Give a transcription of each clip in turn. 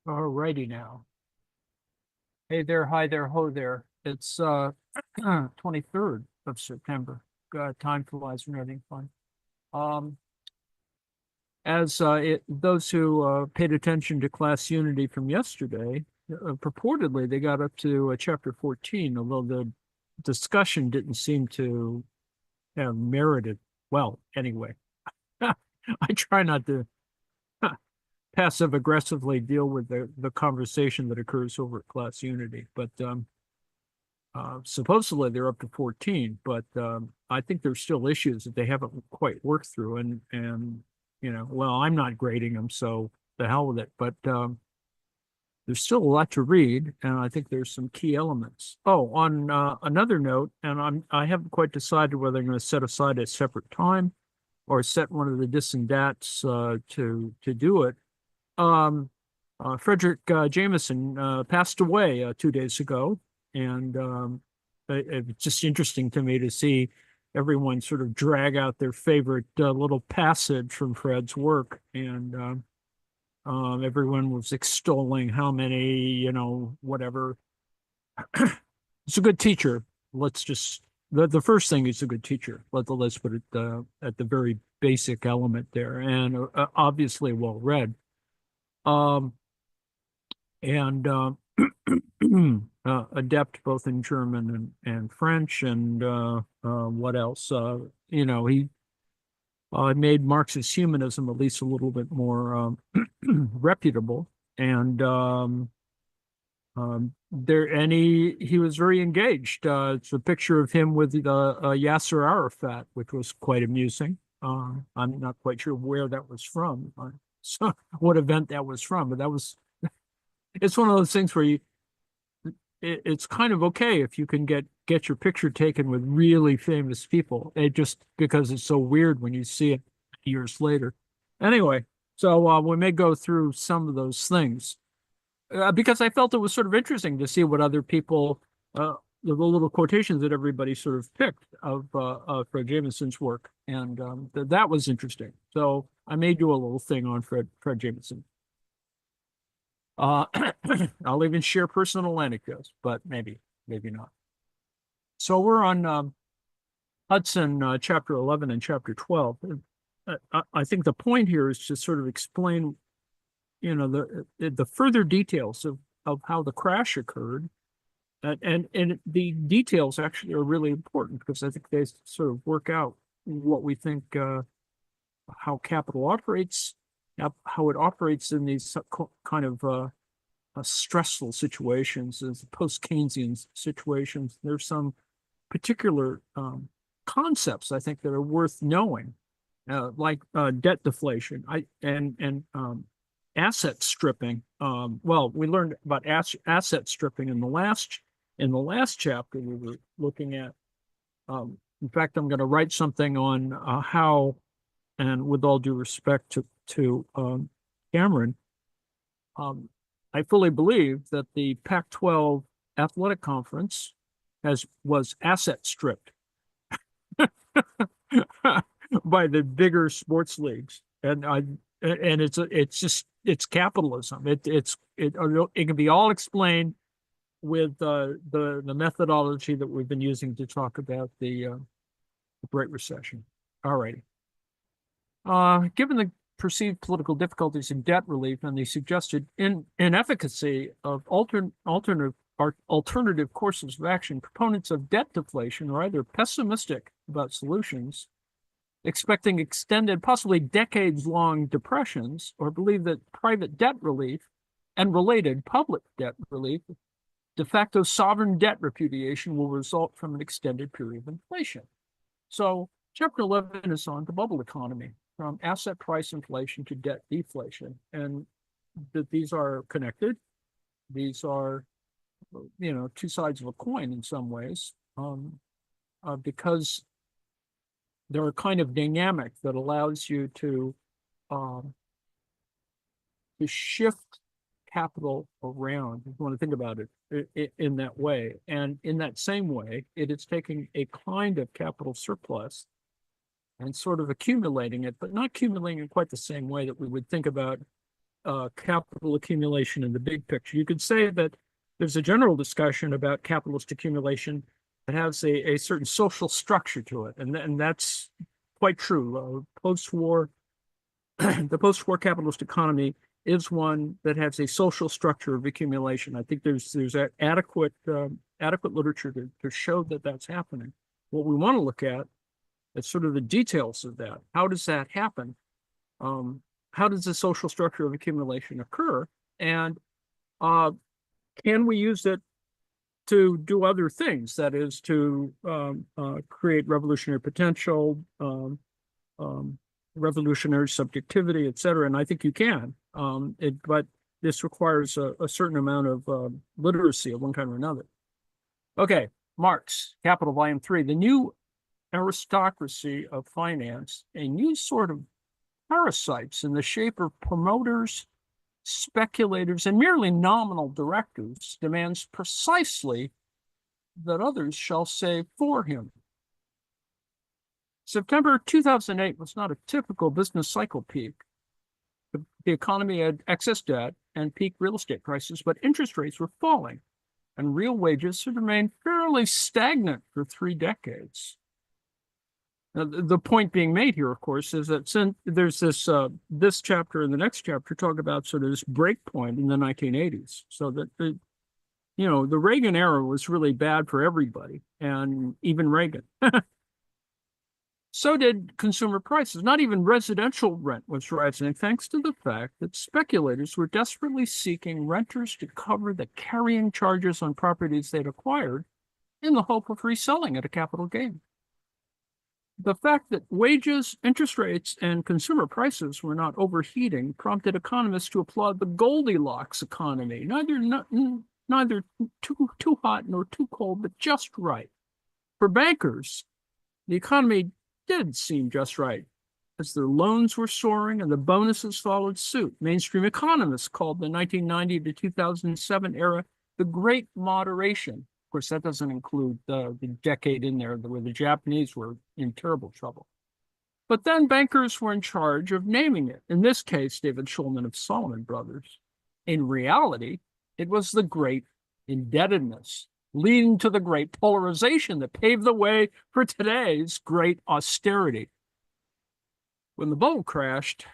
All righty now. Hey there, hi there, ho there. It's 23rd of September. Time flies when having fun. Um, as those who paid attention to class unity from yesterday, purportedly they got up to chapter 14, although the discussion didn't seem to have merited. Well, anyway, I try not to passive aggressively deal with the conversation that occurs over at class unity, but supposedly they're up to 14, but I think there's still issues that they haven't quite worked through. Well, I'm not grading them, so the hell with it. But there's still a lot to read, and I think there's some key elements. Oh, on another note, and I haven't quite decided whether I'm going to set aside a separate time or set one of the dis and dats to do it. Frederick Jameson passed away 2 days ago, and it's just interesting to me to see everyone sort of drag out their favorite little passage from Fred's work, and everyone was extolling how many, whatever. It's a good teacher. Let's just the first thing is a good teacher. Let's put it at the very basic element there, and obviously well read. Um, and adept both in German and French, and what else? He made Marxist humanism at least a little bit more reputable, and he was very engaged. It's a picture of him with Yasser Arafat, which was quite amusing. I'm not quite sure where that was from, so what event that was from, but that was. It's one of those things where it's kind of okay if you can get your picture taken with really famous people. It just because it's so weird when you see it years later. Anyway, so we may go through some of those things because I felt it was sort of interesting to see what other people, the little quotations that everybody sort of picked of Fred Jameson's work, and that was interesting. So I may do a little thing on Fred Jameson. Uh, I'll even share personal anecdotes, but maybe not. So we're on Hudson, chapter 11 and chapter 12. I think the point here is to sort of explain, the further details of how the crash occurred. And the details actually are really important because I think they sort of work out what we think, how capital operates, how it operates in these kind of stressful situations, as post-Keynesian situations. There's some particular concepts I think that are worth knowing, like debt deflation, and asset stripping. Well, we learned about asset stripping in the last chapter we were looking at. In fact, I'm going to write something on how, and with all due respect to Cameron, I fully believe that the Pac-12 athletic conference was asset stripped by the bigger sports leagues, and it's capitalism. It can be all explained with the methodology that we've been using to talk about the Great Recession. All righty. Given the perceived political difficulties in debt relief and the suggested inefficacy of alternative courses of action, proponents of debt deflation are either pessimistic about solutions, expecting extended, possibly decades-long depressions, or believe that private debt relief and related public debt relief, de facto sovereign debt repudiation, will result from an extended period of inflation. So chapter 11 is on the bubble economy, from asset price inflation to debt deflation, and that these are connected. These are, two sides of a coin in some ways, because they're a kind of dynamic that allows you to shift capital around. If you want to think about it in that way, and in that same way, it is taking a kind of capital surplus and sort of accumulating it, but not accumulating in quite the same way that we would think about capital accumulation in the big picture. You could say that there's a general discussion about capitalist accumulation that has a certain social structure to it, and that's quite true. Post-war, the post-war capitalist economy is one that has a social structure of accumulation. I think there's adequate literature to show that that's happening. What we want to look at is sort of the details of that. How does that happen? How does the social structure of accumulation occur? And can we use it to do other things? That is, to create revolutionary potential, revolutionary subjectivity, et cetera. And I think you can. But this requires a certain amount of literacy of one kind or another. Okay, Marx, Capital, Volume 3, the new aristocracy of finance, a new sort of parasites in the shape of promoters, speculators, and merely nominal directors, demands precisely that others shall save for him. September 2008 was not a typical business cycle peak. The economy had excess debt and peak real estate prices, but interest rates were falling, and real wages had remained fairly stagnant for 3 decades. Now, the point being made here, of course, is that since there's this chapter and the next chapter talk about sort of this break point in the 1980s, so that the Reagan era was really bad for everybody, and even Reagan. So did consumer prices. Not even residential rent was rising, thanks to the fact that speculators were desperately seeking renters to cover the carrying charges on properties they'd acquired in the hope of reselling at a capital gain. The fact that wages, interest rates, and consumer prices were not overheating prompted economists to applaud the Goldilocks economy, neither too hot nor too cold, but just right. For bankers, the economy did seem just right, as their loans were soaring and the bonuses followed suit. Mainstream economists called the 1990 to 2007 era the Great Moderation. Of course, that doesn't include the decade in there where the Japanese were in terrible trouble. But then bankers were in charge of naming it. In this case, David Schulman of Salomon Brothers. In reality, it was the Great Indebtedness, leading to the great polarization that paved the way for today's great austerity. When the bubble crashed,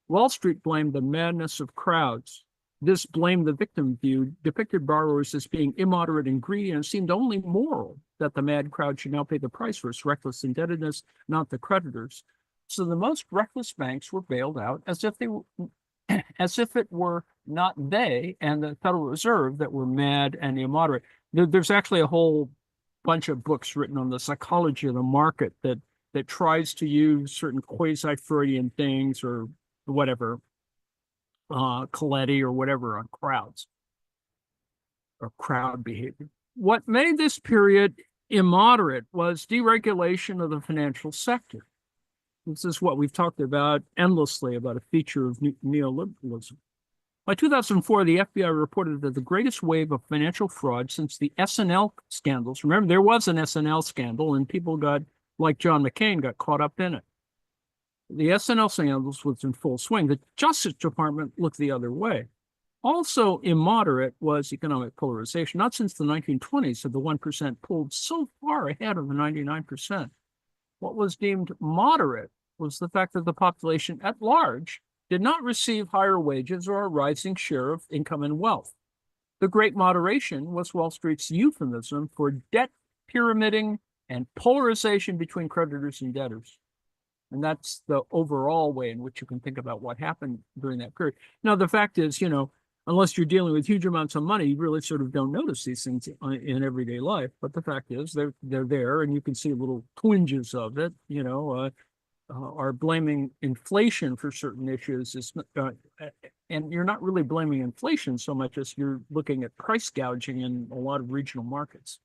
Wall Street blamed the madness of crowds. This blame the victim view depicted borrowers as being immoderate and greedy, and it seemed only moral that the mad crowd should now pay the price for its reckless indebtedness, not the creditors. So the most reckless banks were bailed out as if it were not they and the Federal Reserve that were mad and immoderate. There's actually a whole bunch of books written on the psychology of the market that tries to use certain quasi-Freudian things or whatever, Coletti or whatever, on crowds or crowd behavior. What made this period immoderate was deregulation of the financial sector. This is what we've talked about endlessly, about a feature of neoliberalism. By 2004, the FBI reported that the greatest wave of financial fraud since the SNL scandals. Remember, there was an SNL scandal, and people like John McCain, got caught up in it. The SNL scandals was in full swing. The Justice Department looked the other way. Also immoderate was economic polarization. Not since the 1920s had the 1% pulled so far ahead of the 99%. What was deemed moderate was the fact that the population at large did not receive higher wages or a rising share of income and wealth. The Great Moderation was Wall Street's euphemism for debt pyramiding and polarization between creditors and debtors. And that's the overall way in which you can think about what happened during that period. Now, the fact is, unless you're dealing with huge amounts of money, you really sort of don't notice these things in everyday life. But the fact is, they're there, and you can see little twinges of it. Are blaming inflation for certain issues and you're not really blaming inflation so much as you're looking at price gouging in a lot of regional markets.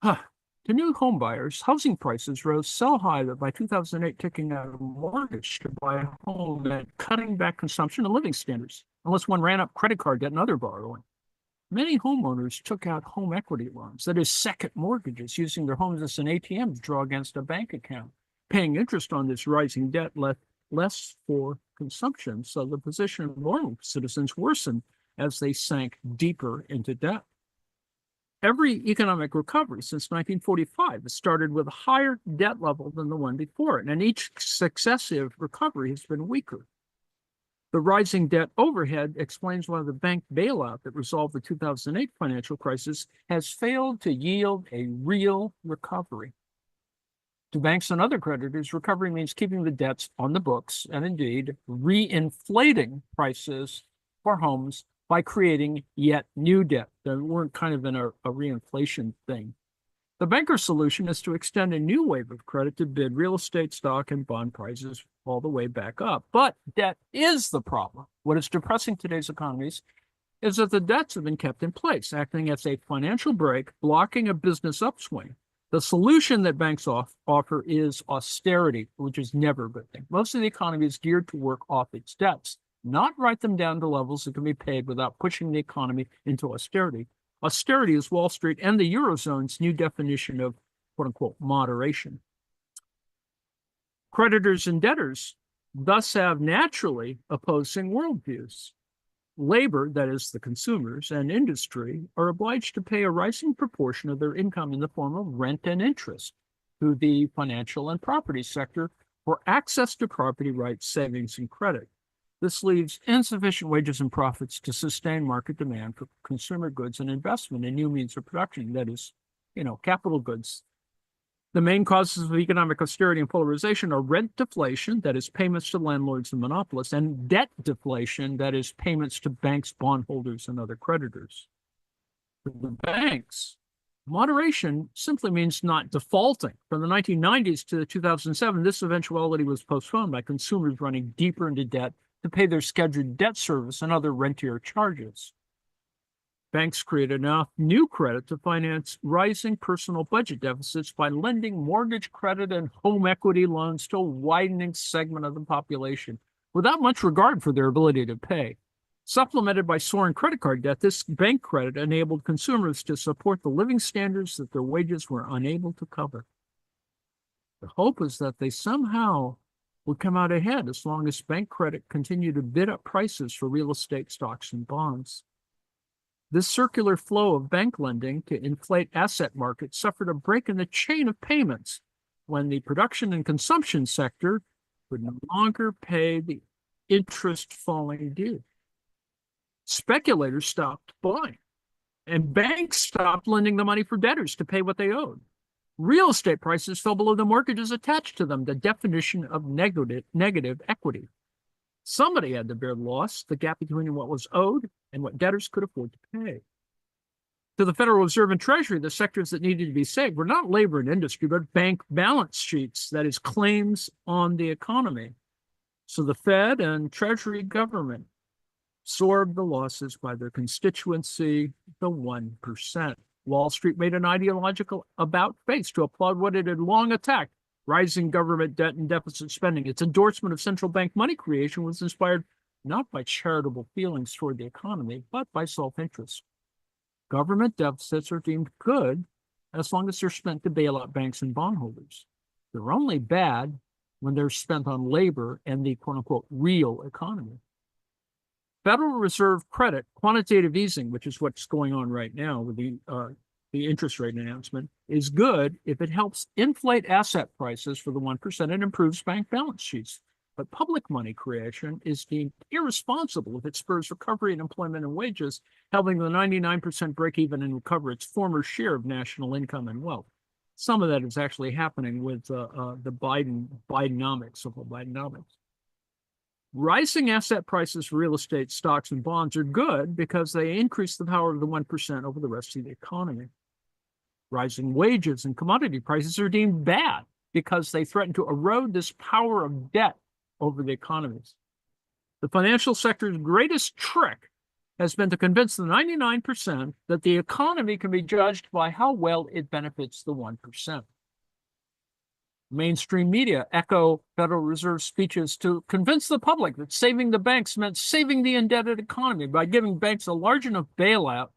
To new home buyers, housing prices rose so high that by 2008, taking out a mortgage to buy a home meant cutting back consumption and living standards, unless one ran up credit card debt and other borrowing. Many homeowners took out home equity loans, that is, second mortgages, using their homes as an ATM to draw against a bank account. Paying interest on this rising debt left less for consumption. So the position of normal citizens worsened as they sank deeper into debt. Every economic recovery since 1945 has started with a higher debt level than the one before it, and each successive recovery has been weaker. The rising debt overhead explains why the bank bailout that resolved the 2008 financial crisis has failed to yield a real recovery. To banks and other creditors, recovery means keeping the debts on the books and indeed reinflating prices for homes by creating yet new debt. They weren't kind of in a reinflation thing. The banker's solution is to extend a new wave of credit to bid real estate, stock, and bond prices all the way back up. But debt is the problem. What is depressing today's economies is that the debts have been kept in place, acting as a financial brake, blocking a business upswing. The solution that banks offer is austerity, which is never a good thing. Most of the economy is geared to work off its debts, not write them down to levels that can be paid without pushing the economy into austerity. Austerity is Wall Street and the Eurozone's new definition of quote unquote moderation. Creditors and debtors thus have naturally opposing worldviews. Labor, that is the consumers, and industry are obliged to pay a rising proportion of their income in the form of rent and interest to the financial and property sector for access to property rights, savings, and credit. This leaves insufficient wages and profits to sustain market demand for consumer goods and investment in new means of production, that is, capital goods. The main causes of economic austerity and polarization are rent deflation, that is, payments to landlords and monopolists, and debt deflation, that is, payments to banks, bondholders, and other creditors. For the banks, moderation simply means not defaulting. From the 1990s to 2007, this eventuality was postponed by consumers running deeper into debt to pay their scheduled debt service and other rentier charges. Banks created enough new credit to finance rising personal budget deficits by lending mortgage credit and home equity loans to a widening segment of the population without much regard for their ability to pay. Supplemented by soaring credit card debt, this bank credit enabled consumers to support the living standards that their wages were unable to cover. The hope is that they somehow would come out ahead as long as bank credit continued to bid up prices for real estate, stocks, and bonds. This circular flow of bank lending to inflate asset markets suffered a break in the chain of payments when the production and consumption sector would no longer pay the interest falling due. Speculators stopped buying, and banks stopped lending the money for debtors to pay what they owed. Real estate prices fell below the mortgages attached to them, the definition of negative equity. Somebody had to bear the loss, the gap between what was owed and what debtors could afford to pay. To the Federal Reserve and Treasury, the sectors that needed to be saved were not labor and industry, but bank balance sheets, that is, claims on the economy. So the Fed and Treasury government absorbed the losses by their constituency, the 1%. Wall Street made an ideological about-face to applaud what it had long attacked, rising government debt and deficit spending. Its endorsement of central bank money creation was inspired not by charitable feelings toward the economy, but by self-interest. Government deficits are deemed good as long as they're spent to bail out banks and bondholders. They're only bad when they're spent on labor and the quote-unquote real economy. Federal Reserve credit, quantitative easing, which is what's going on right now with the interest rate announcement, is good if it helps inflate asset prices for the 1% and improves bank balance sheets. But public money creation is deemed irresponsible if it spurs recovery in employment and wages, helping the 99% break even and recover its former share of national income and wealth. Some of that is actually happening with the Bidenomics, so-called Bidenomics. Rising asset prices for real estate, stocks, and bonds are good because they increase the power of the 1% over the rest of the economy. Rising wages and commodity prices are deemed bad because they threaten to erode this power of debt over the economies. The financial sector's greatest trick has been to convince the 99% that the economy can be judged by how well it benefits the 1%. Mainstream media echo Federal Reserve speeches to convince the public that saving the banks meant saving the indebted economy by giving banks a large enough bailout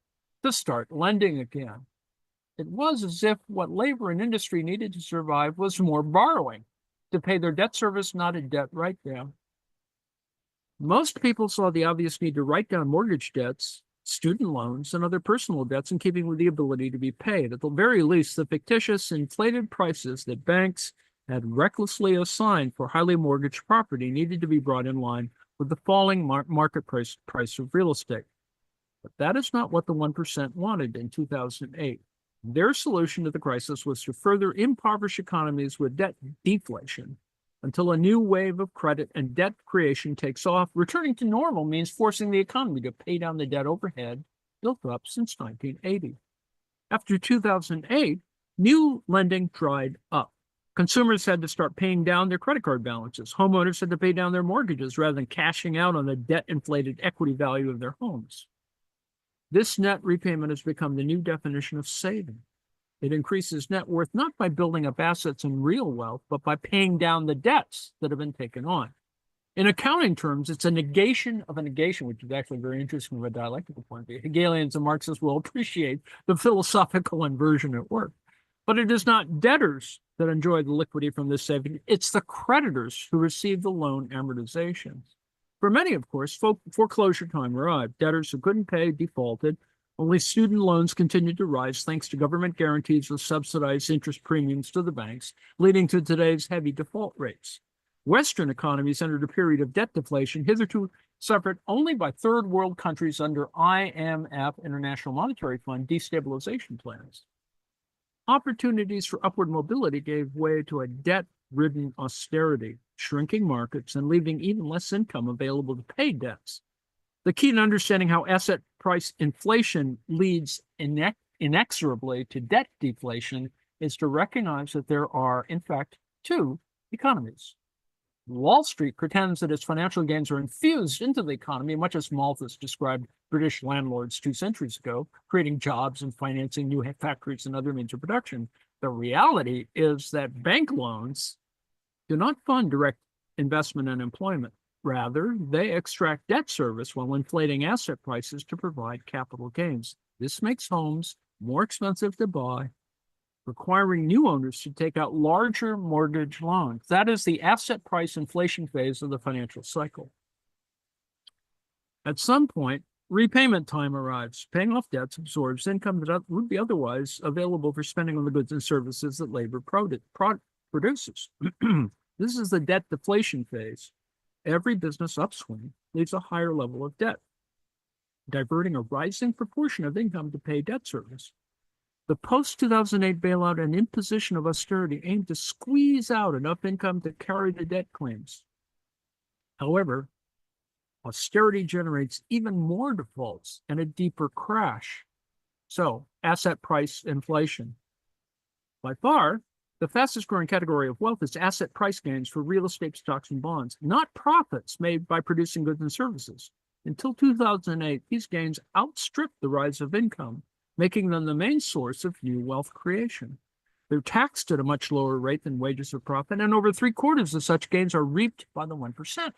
to start lending again. It was as if what labor and industry needed to survive was more borrowing. to pay their debt service, not a debt write-down. Most people saw the obvious need to write down mortgage debts, student loans, and other personal debts in keeping with the ability to be paid. At the very least, the fictitious inflated prices that banks had recklessly assigned for highly mortgaged property needed to be brought in line with the falling market price of real estate. But that is not what the 1% wanted in 2008. Their solution to the crisis was to further impoverish economies with debt deflation until a new wave of credit and debt creation takes off. Returning to normal means forcing the economy to pay down the debt overhead built up since 1980. After 2008, new lending dried up. Consumers had to start paying down their credit card balances. Homeowners had to pay down their mortgages rather than cashing out on the debt-inflated equity value of their homes. This net repayment has become the new definition of saving. It increases net worth not by building up assets and real wealth, but by paying down the debts that have been taken on. In accounting terms, it's a negation of a negation, which is actually very interesting from a dialectical point of view. Hegelians and Marxists will appreciate the philosophical inversion at work. But it is not debtors that enjoy the liquidity from this saving. It's the creditors who receive the loan amortizations. For many, of course, foreclosure time arrived. Debtors who couldn't pay defaulted. Only student loans continued to rise thanks to government guarantees with subsidized interest premiums to the banks, leading to today's heavy default rates. Western economies entered a period of debt deflation, hitherto suffered only by third world countries under IMF, International Monetary Fund, destabilization plans. Opportunities for upward mobility gave way to a debt-ridden austerity, shrinking markets, and leaving even less income available to pay debts. The key to understanding how asset price inflation leads inexorably to debt deflation is to recognize that there are, in fact, two economies. Wall Street pretends that its financial gains are infused into the economy, much as Malthus described British landlords 2 centuries ago, creating jobs and financing new factories and other means of production. The reality is that bank loans do not fund direct investment and employment. Rather, they extract debt service while inflating asset prices to provide capital gains. This makes homes more expensive to buy, requiring new owners to take out larger mortgage loans. That is the asset price inflation phase of the financial cycle. At some point, repayment time arrives. Paying off debts absorbs income that would be otherwise available for spending on the goods and services that labor produces. This is the debt deflation phase. Every business upswing leaves a higher level of debt, diverting a rising proportion of income to pay debt service. The post-2008 bailout and imposition of austerity aimed to squeeze out enough income to carry the debt claims. However, austerity generates even more defaults and a deeper crash. So, asset price inflation. By far, the fastest growing category of wealth is asset price gains for real estate, stocks, and bonds, not profits made by producing goods and services. Until 2008, these gains outstripped the rise of income, making them the main source of new wealth creation. They're taxed at a much lower rate than wages or profit, and over 3/4 of such gains are reaped by the 1%.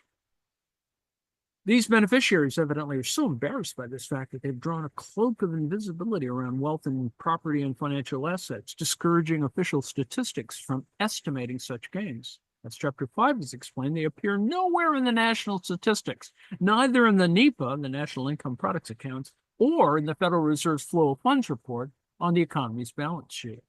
These beneficiaries evidently are so embarrassed by this fact that they've drawn a cloak of invisibility around wealth and property and financial assets, discouraging official statistics from estimating such gains. As Chapter 5 has explained, they appear nowhere in the national statistics, neither in the NEPA, the National Income Products Accounts, or in the Federal Reserve's Flow of Funds report on the economy's balance sheet.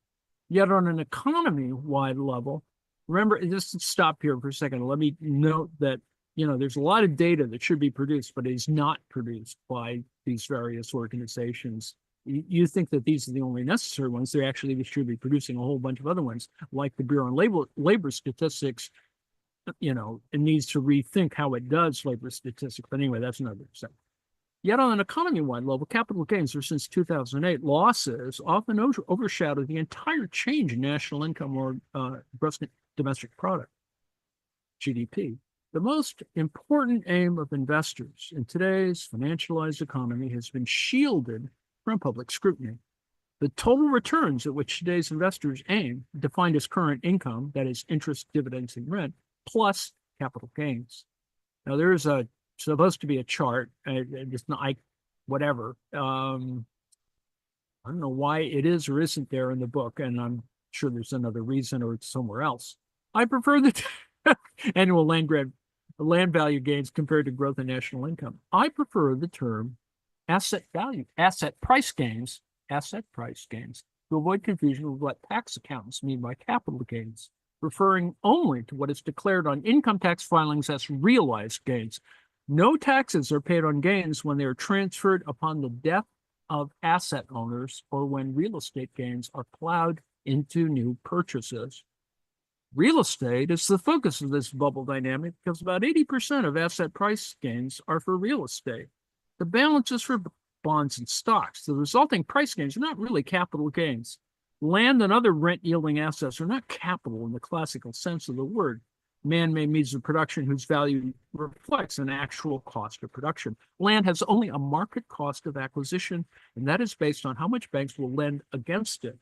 Yet on an economy-wide level, remember, just stop here for a second. Let me note that there's a lot of data that should be produced, but is not produced by these various organizations. You think that these are the only necessary ones. They actually should be producing a whole bunch of other ones, like the Bureau of Labor Statistics. It needs to rethink how it does labor statistics. But anyway, that's another thing. Yet on an economy-wide level, capital gains are since 2008. Losses often overshadow the entire change in national income or gross domestic product, GDP. The most important aim of investors in today's financialized economy has been shielded from public scrutiny. The total returns at which today's investors aim, defined as current income, that is interest, dividends, and rent, plus capital gains. Now, there's supposed to be a chart, it's not whatever. I don't know why it is or isn't there in the book, and I'm sure there's another reason or it's somewhere else. I prefer the annual land value gains compared to growth in national income. I prefer the term asset price gains, to avoid confusion with what tax accountants mean by capital gains, referring only to what is declared on income tax filings as realized gains. No taxes are paid on gains when they are transferred upon the death of asset owners or when real estate gains are plowed into new purchases. Real estate is the focus of this bubble dynamic because about 80% of asset price gains are for real estate. The balance is for bonds and stocks. The resulting price gains are not really capital gains. Land and other rent-yielding assets are not capital in the classical sense of the word. Man-made means of production whose value reflects an actual cost of production. Land has only a market cost of acquisition, and that is based on how much banks will lend against it.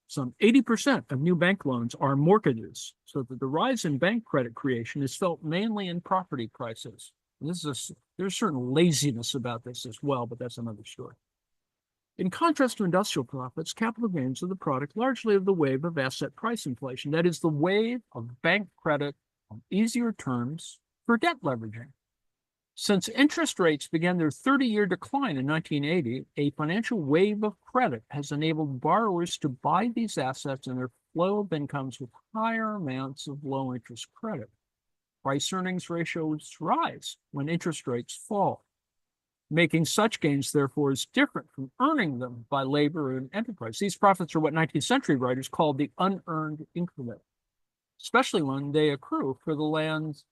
Some 80% of new bank loans are mortgages, so that the rise in bank credit creation is felt mainly in property prices. There's certain laziness about this as well, but that's another story. In contrast to industrial profits, capital gains are the product largely of the wave of asset price inflation. That is the wave of bank credit on easier terms for debt leveraging. Since interest rates began their 30-year decline in 1980, a financial wave of credit has enabled borrowers to buy these assets and their flow of incomes with higher amounts of low-interest credit. Price-earnings ratios rise when interest rates fall. Making such gains, therefore, is different from earning them by labor and enterprise. These profits are what 19th century writers called the unearned increment, especially when they accrue for the land's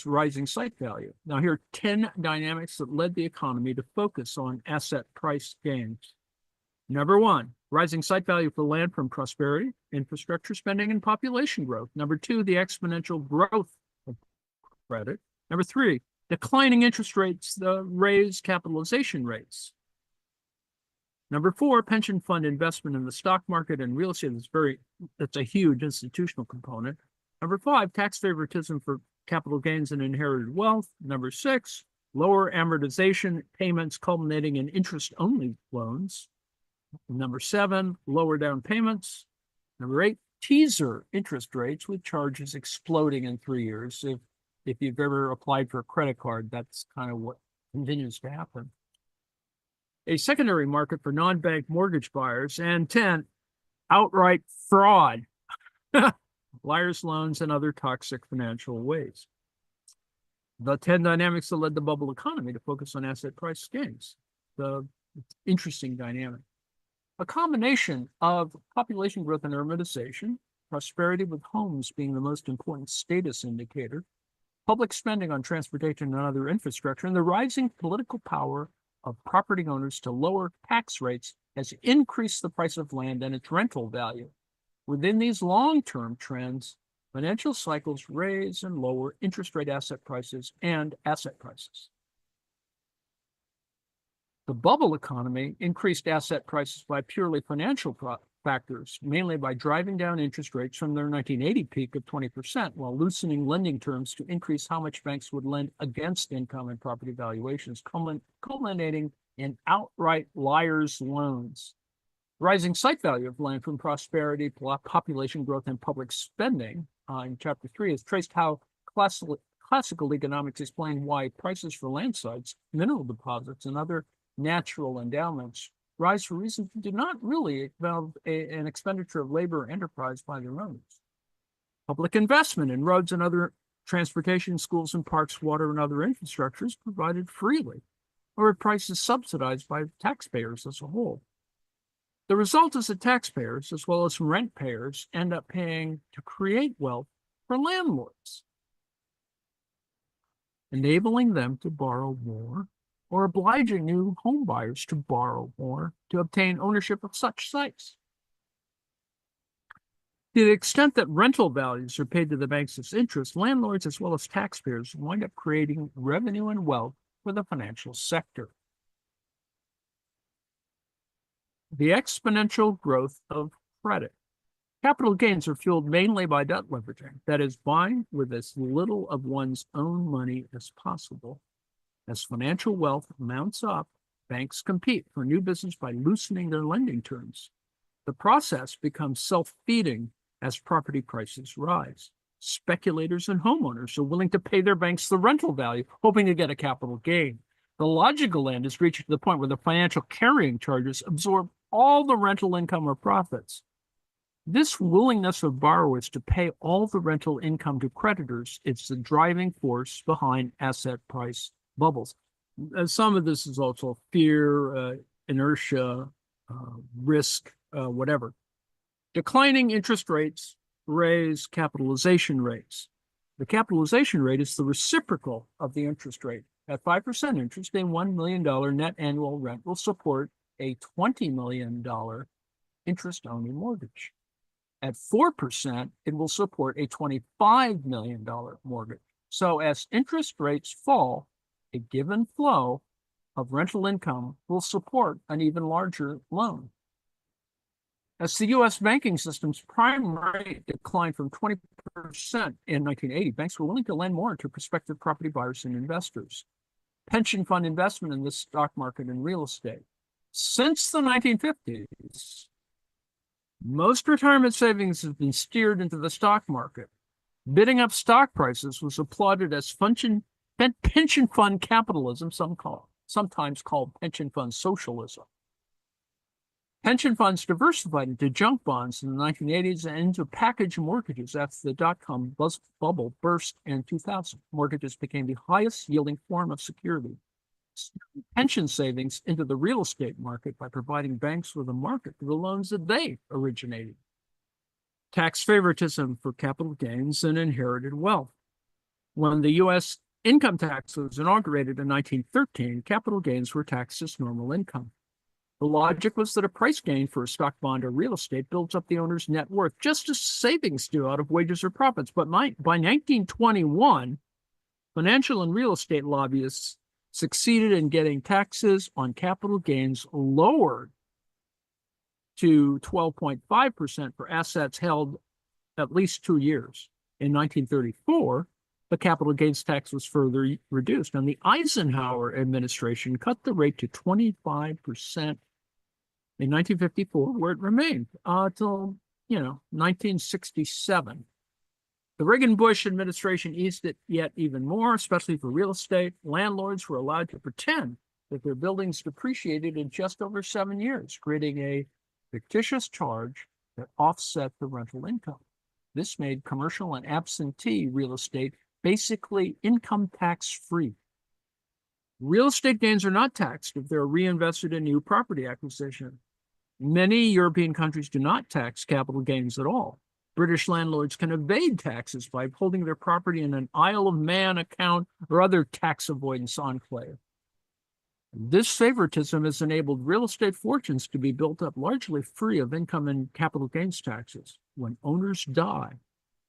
rising site value. Now, here are 10 dynamics that led the economy to focus on asset price gains. Number one, rising site value for land from prosperity, infrastructure spending, and population growth. Number two, the exponential growth of credit. Number three, declining interest rates raise capitalization rates. Number four, pension fund investment in the stock market and real estate. That's a huge institutional component. Number five, tax favoritism for capital gains and inherited wealth. Number six, lower amortization payments culminating in interest-only loans. Number seven, lower down payments. Number eight, teaser interest rates with charges exploding in 3 years. If you've ever applied for a credit card, that's kind of what continues to happen. A secondary market for non-bank mortgage buyers. And 10, outright fraud. Liar's loans and other toxic financial ways. The 10 dynamics that led the bubble economy to focus on asset price gains. The interesting dynamic. A combination of population growth and urbanization, prosperity with homes being the most important status indicator, public spending on transportation and other infrastructure, and the rising political power of property owners to lower tax rates has increased the price of land and its rental value. Within these long-term trends, financial cycles raise and lower interest rate asset prices and asset prices. The bubble economy increased asset prices by purely financial factors, mainly by driving down interest rates from their 1980 peak of 20%, while loosening lending terms to increase how much banks would lend against income and property valuations, culminating in outright liar's loans. Rising site value of land from prosperity, population growth, and public spending in Chapter 3 has traced how classical economics explain why prices for land sites, mineral deposits, and other natural endowments rise for reasons that do not really involve an expenditure of labor or enterprise by their owners. Public investment in roads and other transportation, schools and parks, water and other infrastructures provided freely, or at prices subsidized by taxpayers as a whole. The result is that taxpayers, as well as rent payers, end up paying to create wealth for landlords, enabling them to borrow more or obliging new home buyers to borrow more to obtain ownership of such sites. To the extent that rental values are paid to the banks as interest, landlords as well as taxpayers wind up creating revenue and wealth for the financial sector. The exponential growth of credit. Capital gains are fueled mainly by debt leveraging, that is, buying with as little of one's own money as possible. As financial wealth mounts up, banks compete for new business by loosening their lending terms. The process becomes self-feeding as property prices rise. Speculators and homeowners are willing to pay their banks the rental value, hoping to get a capital gain. The logical end is reaching to the point where the financial carrying charges absorb all the rental income or profits. This willingness of borrowers to pay all the rental income to creditors is the driving force behind asset price bubbles. Some of this is also fear, inertia, risk, whatever. Declining interest rates raise capitalization rates. The capitalization rate is the reciprocal of the interest rate. At 5% interest, a $1 million net annual rent will support a $20 million interest-only mortgage. At 4%, it will support a $25 million mortgage. So as interest rates fall, a given flow of rental income will support an even larger loan. As the U.S. banking system's prime rate declined from 20% in 1980, banks were willing to lend more to prospective property buyers and investors. Pension fund investment in the stock market and real estate. Since the 1950s, most retirement savings have been steered into the stock market. Bidding up stock prices was applauded as pension fund capitalism, sometimes called pension fund socialism. Pension funds diversified into junk bonds in the 1980s and into package mortgages after the dot-com bubble burst in 2000. Mortgages became the highest yielding form of security. Pension savings into the real estate market by providing banks with a market for the loans that they originated. Tax favoritism for capital gains and inherited wealth. When the U.S. income tax was inaugurated in 1913, capital gains were taxed as normal income. The logic was that a price gain for a stock, bond, or real estate builds up the owner's net worth, just as savings do out of wages or profits. But by 1921, financial and real estate lobbyists succeeded in getting taxes on capital gains lowered to 12.5% for assets held at least 2 years. In 1934, the capital gains tax was further reduced, and the Eisenhower administration cut the rate to 25% in 1954, where it remained until 1967. The Reagan-Bush administration eased it yet even more, especially for real estate. Landlords were allowed to pretend that their buildings depreciated in just over 7 years, creating a fictitious charge that offset the rental income. This made commercial and absentee real estate basically income tax-free. Real estate gains are not taxed if they're reinvested in new property acquisition. Many European countries do not tax capital gains at all. British landlords can evade taxes by holding their property in an Isle of Man account or other tax avoidance enclave. This favoritism has enabled real estate fortunes to be built up largely free of income and capital gains taxes. When owners die,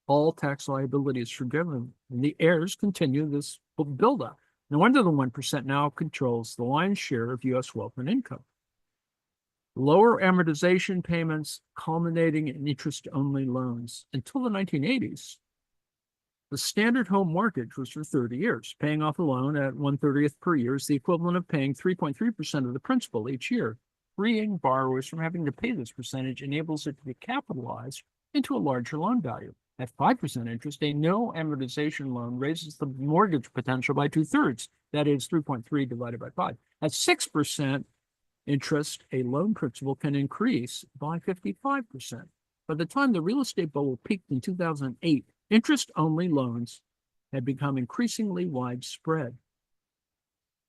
all tax liability is forgiven, and the heirs continue this buildup. No wonder the 1% now controls the lion's share of U.S. wealth and income. Lower amortization payments culminating in interest-only loans. Until the 1980s, the standard home mortgage was for 30 years. Paying off a loan at 1/30th per year is the equivalent of paying 3.3% of the principal each year. Freeing borrowers from having to pay this percentage enables it to be capitalized into a larger loan value. At 5% interest, a no amortization loan raises the mortgage potential by 2/3. That is 3.3 divided by 5. At 6% interest, a loan principal can increase by 55%. By the time the real estate bubble peaked in 2008, interest-only loans had become increasingly widespread.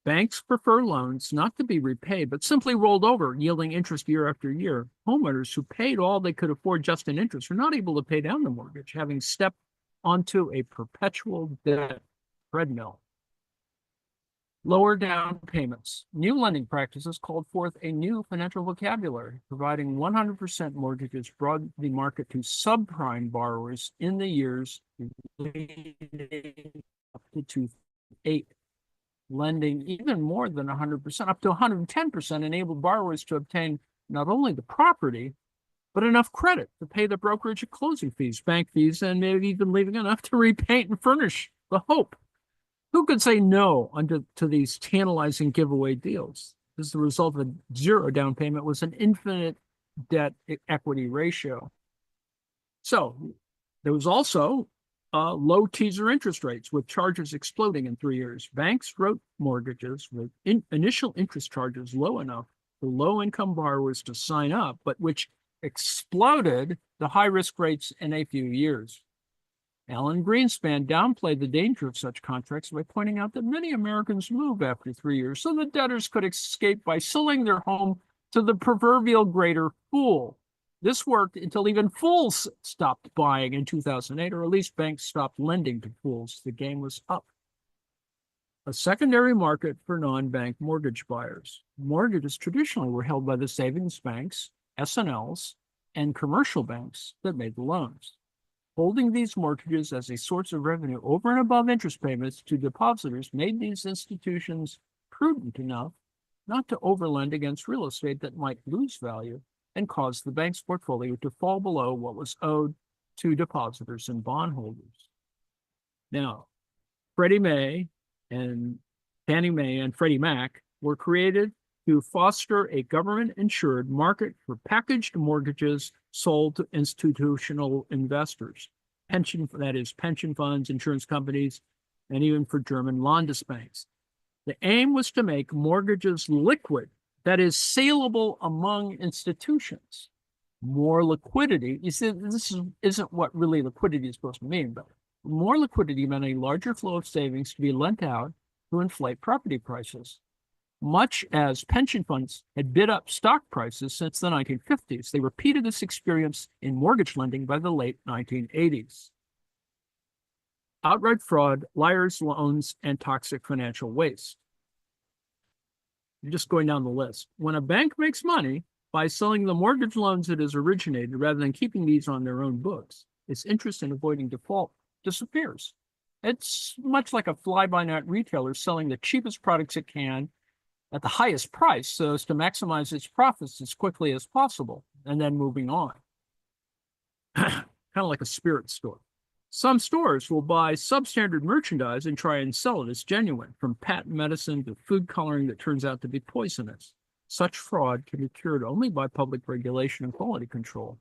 Banks prefer loans not to be repaid, but simply rolled over, yielding interest year after year. Homeowners who paid all they could afford just in interest are not able to pay down the mortgage, having stepped onto a perpetual debt treadmill. Lower down payments. New lending practices called forth a new financial vocabulary. Providing 100% mortgages brought the market to subprime borrowers in the years leading up to 2008. Lending even more than 100%, up to 110%, enabled borrowers to obtain not only the property, but enough credit to pay the brokerage and closing fees, bank fees, and maybe even leaving enough to repaint and furnish the hope. Who could say no to these tantalizing giveaway deals? As the result of zero down payment was an infinite debt equity ratio. So there was also low teaser interest rates with charges exploding in 3 years. Banks wrote mortgages with initial interest charges low enough for low-income borrowers to sign up, but which exploded the high-risk rates in a few years. Alan Greenspan downplayed the danger of such contracts by pointing out that many Americans move after 3 years, so the debtors could escape by selling their home to the proverbial greater fool. This worked until even fools stopped buying in 2008, or at least banks stopped lending to fools. The game was up. A secondary market for non-bank mortgage buyers. Mortgages traditionally were held by the savings banks, S&Ls, and commercial banks that made the loans. Holding these mortgages as a source of revenue over and above interest payments to depositors made these institutions prudent enough not to overlend against real estate that might lose value and cause the bank's portfolio to fall below what was owed to depositors and bondholders. Now, Freddie Mae and Fannie Mae and Freddie Mac were created to foster a government-insured market for packaged mortgages sold to institutional investors, that is, pension funds, insurance companies, and even for German Landesbanks. The aim was to make mortgages liquid, that is, saleable among institutions. More liquidity, you see, this isn't what really liquidity is supposed to mean, but more liquidity meant a larger flow of savings to be lent out to inflate property prices. Much as pension funds had bid up stock prices since the 1950s, they repeated this experience in mortgage lending by the late 1980s. Outright fraud, liar's loans, and toxic financial waste. I'm just going down the list. When a bank makes money by selling the mortgage loans it has originated rather than keeping these on their own books, its interest in avoiding default disappears. It's much like a fly-by-night retailer selling the cheapest products it can at the highest price so as to maximize its profits as quickly as possible, and then moving on. Kind of like a spirit store. Some stores will buy substandard merchandise and try and sell it as genuine, from patent medicine to food coloring that turns out to be poisonous. Such fraud can be cured only by public regulation and quality control.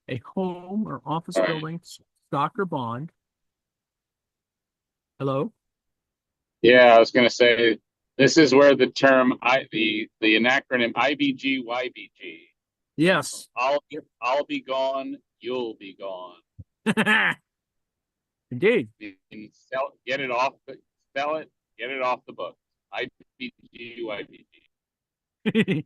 A home or office building, stock or bond. Hello? Yeah, I was going to say, this is where the term, the acronym IBG-YBG. Yes. I'll be gone, you'll be gone. Indeed. You can get it off the book. IBG-YBG.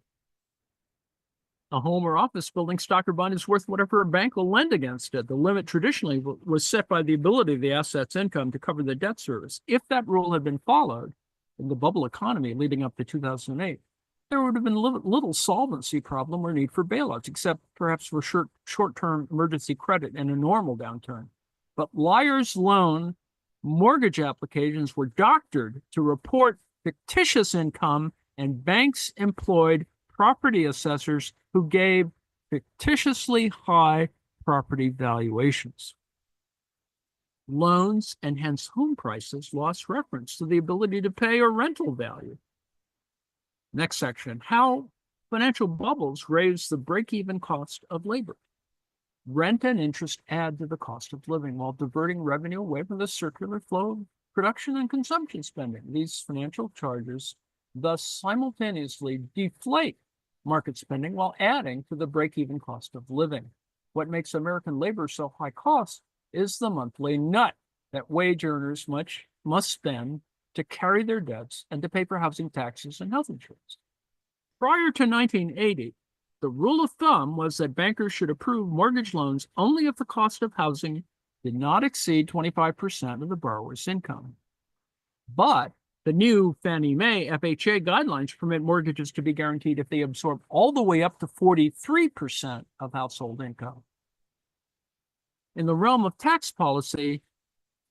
A home or office building, stock or bond is worth whatever a bank will lend against it. The limit traditionally was set by the ability of the asset's income to cover the debt service. If that rule had been followed in the bubble economy leading up to 2008, there would have been little solvency problem or need for bailouts, except perhaps for short-term emergency credit in a normal downturn. But liar's loan mortgage applications were doctored to report fictitious income, and banks employed property assessors who gave fictitiously high property valuations. Loans and hence home prices lost reference to the ability to pay or rental value. Next section, how financial bubbles raise the break-even cost of labor. Rent and interest add to the cost of living while diverting revenue away from the circular flow of production and consumption spending. These financial charges thus simultaneously deflate market spending while adding to the break-even cost of living. What makes American labor so high cost is the monthly nut that wage earners must spend to carry their debts and to pay for housing taxes and health insurance. Prior to 1980, the rule of thumb was that bankers should approve mortgage loans only if the cost of housing did not exceed 25% of the borrower's income. But the new Fannie Mae FHA guidelines permit mortgages to be guaranteed if they absorb all the way up to 43% of household income. In the realm of tax policy,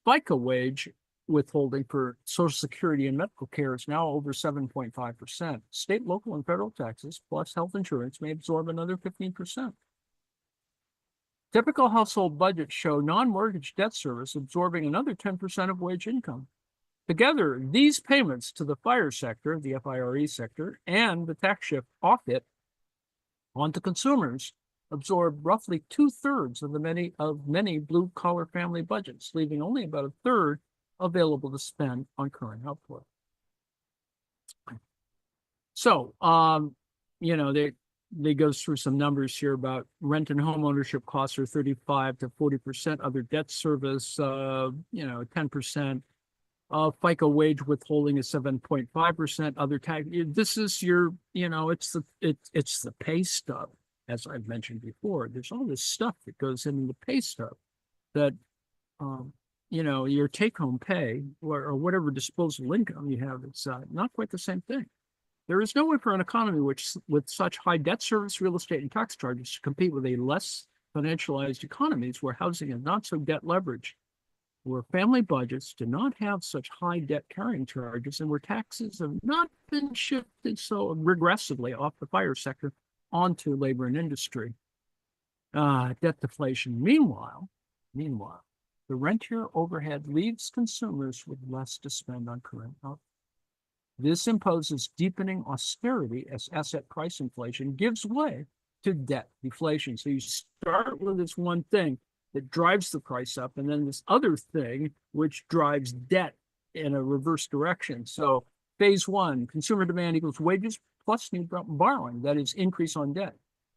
FICA wage withholding for Social Security and medical care is now over 7.5%. State, local, and federal taxes plus health insurance may absorb another 15%. Typical household budgets show non-mortgage debt service absorbing another 10% of wage income. Together, these payments to the FIRE sector, the FIRE sector, and the tax shift off it onto consumers absorb roughly 2/3 of many blue-collar family budgets, leaving only about a third available to spend on current output. So, they goes through some numbers here about rent and home ownership costs are 35 to 40%, other debt service, 10%. FICA wage withholding is 7.5%. Other tax. This is your, it's the pay stub, as I've mentioned before. There's all this stuff that goes into the pay stub that, your take-home pay or whatever disposable income you have. It's not quite the same thing. There is no way for an economy with such high debt service, real estate, and tax charges to compete with a less financialized economies where housing is not so debt leveraged, where family budgets do not have such high debt carrying charges, and where taxes have not been shifted so regressively off the fire sector onto labor and industry. Debt deflation. Meanwhile, the rentier overhead leaves consumers with less to spend on current output. This imposes deepening austerity as asset price inflation gives way to debt deflation. So you start with this one thing that drives the price up, and then this other thing which drives debt in a reverse direction. So phase one, consumer demand equals wages plus new borrowing, that is increase on debt.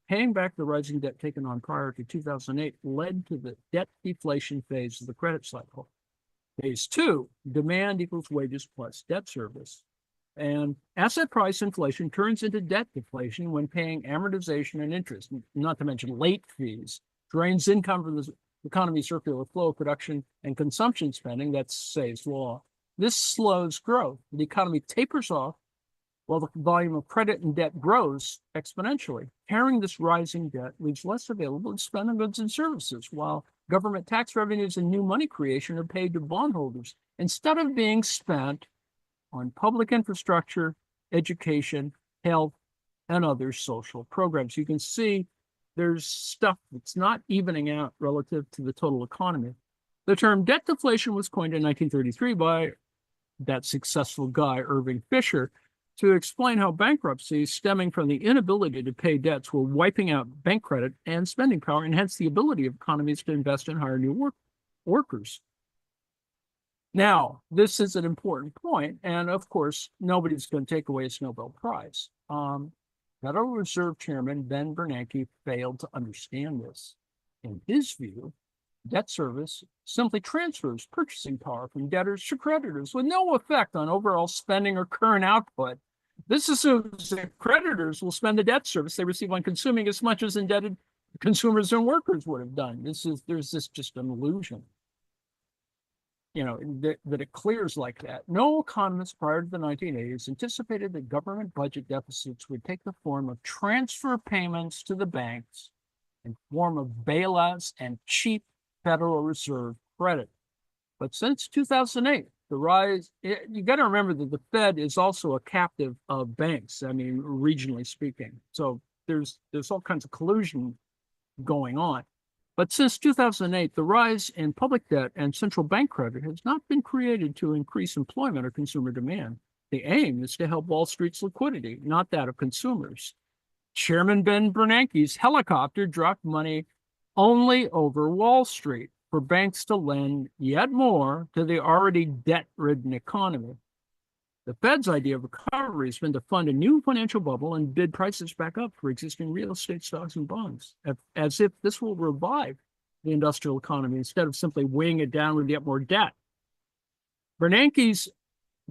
Paying back the rising debt taken on prior to 2008 led to the debt deflation phase of the credit cycle. Phase two, demand equals wages plus debt service. And asset price inflation turns into debt deflation when paying amortization and interest, not to mention late fees, drains income from the economy's circular flow of production and consumption spending. That's Say's law. This slows growth. The economy tapers off while the volume of credit and debt grows exponentially. Carrying this rising debt leaves less available to spend on goods and services, while government tax revenues and new money creation are paid to bondholders instead of being spent on public infrastructure, education, health, and other social programs. You can see there's stuff that's not evening out relative to the total economy. The term debt deflation was coined in 1933 by that successful guy, Irving Fisher, to explain how bankruptcies stemming from the inability to pay debts were wiping out bank credit and spending power, and hence the ability of economies to invest and hire new workers. Now, this is an important point, and of course, nobody's going to take away its Nobel Prize. Federal Reserve Chairman Ben Bernanke failed to understand this. In his view, debt service simply transfers purchasing power from debtors to creditors with no effect on overall spending or current output. This assumes that creditors will spend the debt service they receive on consuming as much as indebted consumers and workers would have done. There's just an illusion. That it clears like that. No economist prior to the 1980s anticipated that government budget deficits would take the form of transfer payments to the banks in form of bailouts and cheap Federal Reserve credit. But since 2008, the rise, you got to remember that the Fed is also a captive of banks, regionally speaking. So there's all kinds of collusion going on. But since 2008, the rise in public debt and central bank credit has not been created to increase employment or consumer demand. The aim is to help Wall Street's liquidity, not that of consumers. Chairman Ben Bernanke's helicopter dropped money only over Wall Street for banks to lend yet more to the already debt-ridden economy. The Fed's idea of recovery has been to fund a new financial bubble and bid prices back up for existing real estate stocks and bonds, as if this will revive the industrial economy instead of simply weighing it down with yet more debt. Bernanke's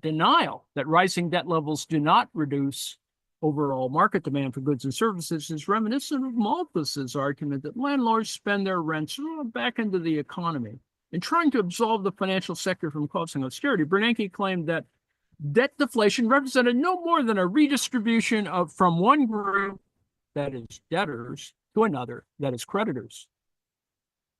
denial that rising debt levels do not reduce overall market demand for goods and services is reminiscent of Malthus's argument that landlords spend their rents back into the economy. In trying to absolve the financial sector from causing austerity, Bernanke claimed that debt deflation represented no more than a redistribution from one group, that is debtors, to another, that is creditors.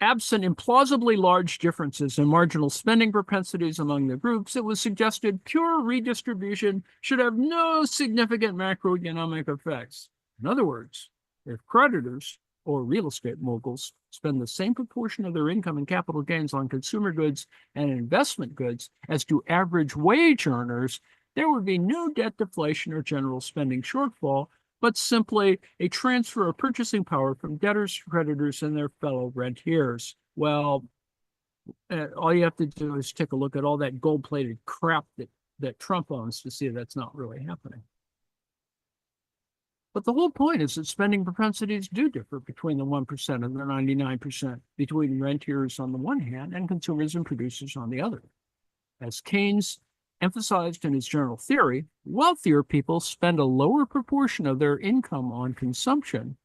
Absent implausibly large differences in marginal spending propensities among the groups, it was suggested pure redistribution should have no significant macroeconomic effects. In other words, if creditors or real estate moguls spend the same proportion of their income and capital gains on consumer goods and investment goods as do average wage earners, there would be no debt deflation or general spending shortfall, but simply a transfer of purchasing power from debtors to creditors and their fellow rentiers. Well, all you have to do is take a look at all that gold-plated crap that Trump owns to see that's not really happening. But the whole point is that spending propensities do differ between the 1% and the 99%, between rentiers on the one hand and consumers and producers on the other. As Keynes emphasized in his general theory, wealthier people spend a lower proportion of their income on consumption.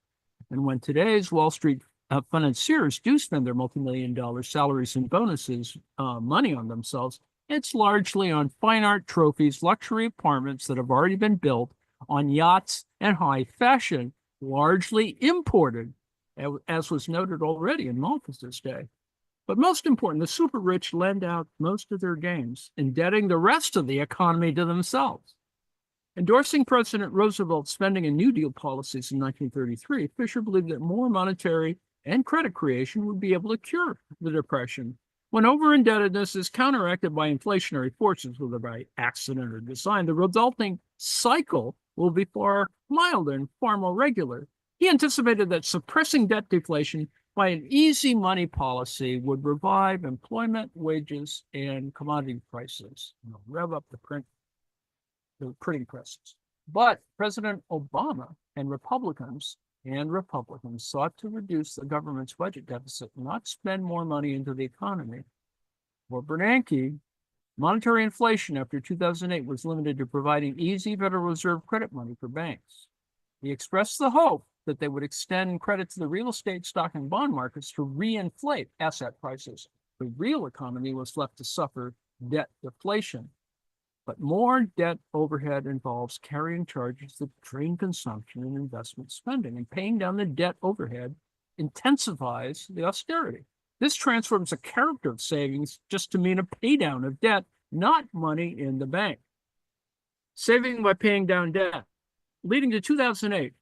And when today's Wall Street financiers do spend their multi-million-dollar salaries and bonuses money on themselves, it's largely on fine art trophies, luxury apartments that have already been built, on yachts and high fashion, largely imported, as was noted already in Malthus's day. But most important, the super rich lend out most of their gains, indebting the rest of the economy to themselves. Endorsing President Roosevelt's spending and New Deal policies in 1933, Fisher believed that more monetary and credit creation would be able to cure the Depression. When over-indebtedness is counteracted by inflationary forces, whether by accident or design, the resulting cycle will be far milder and far more regular. He anticipated that suppressing debt deflation by an easy money policy would revive employment, wages, and commodity prices, rev up the printing presses. But President Obama and Republicans sought to reduce the government's budget deficit, not spend more money into the economy. For Bernanke, monetary inflation after 2008 was limited to providing easy Federal Reserve credit money for banks. He expressed the hope that they would extend credit to the real estate, stock, and bond markets to reinflate asset prices. The real economy was left to suffer debt deflation. But more debt overhead involves carrying charges that drain consumption and investment spending, and paying down the debt overhead intensifies the austerity. This transforms the character of savings just to mean a pay down of debt, not money in the bank. Saving by paying down debt. Leading to 2008,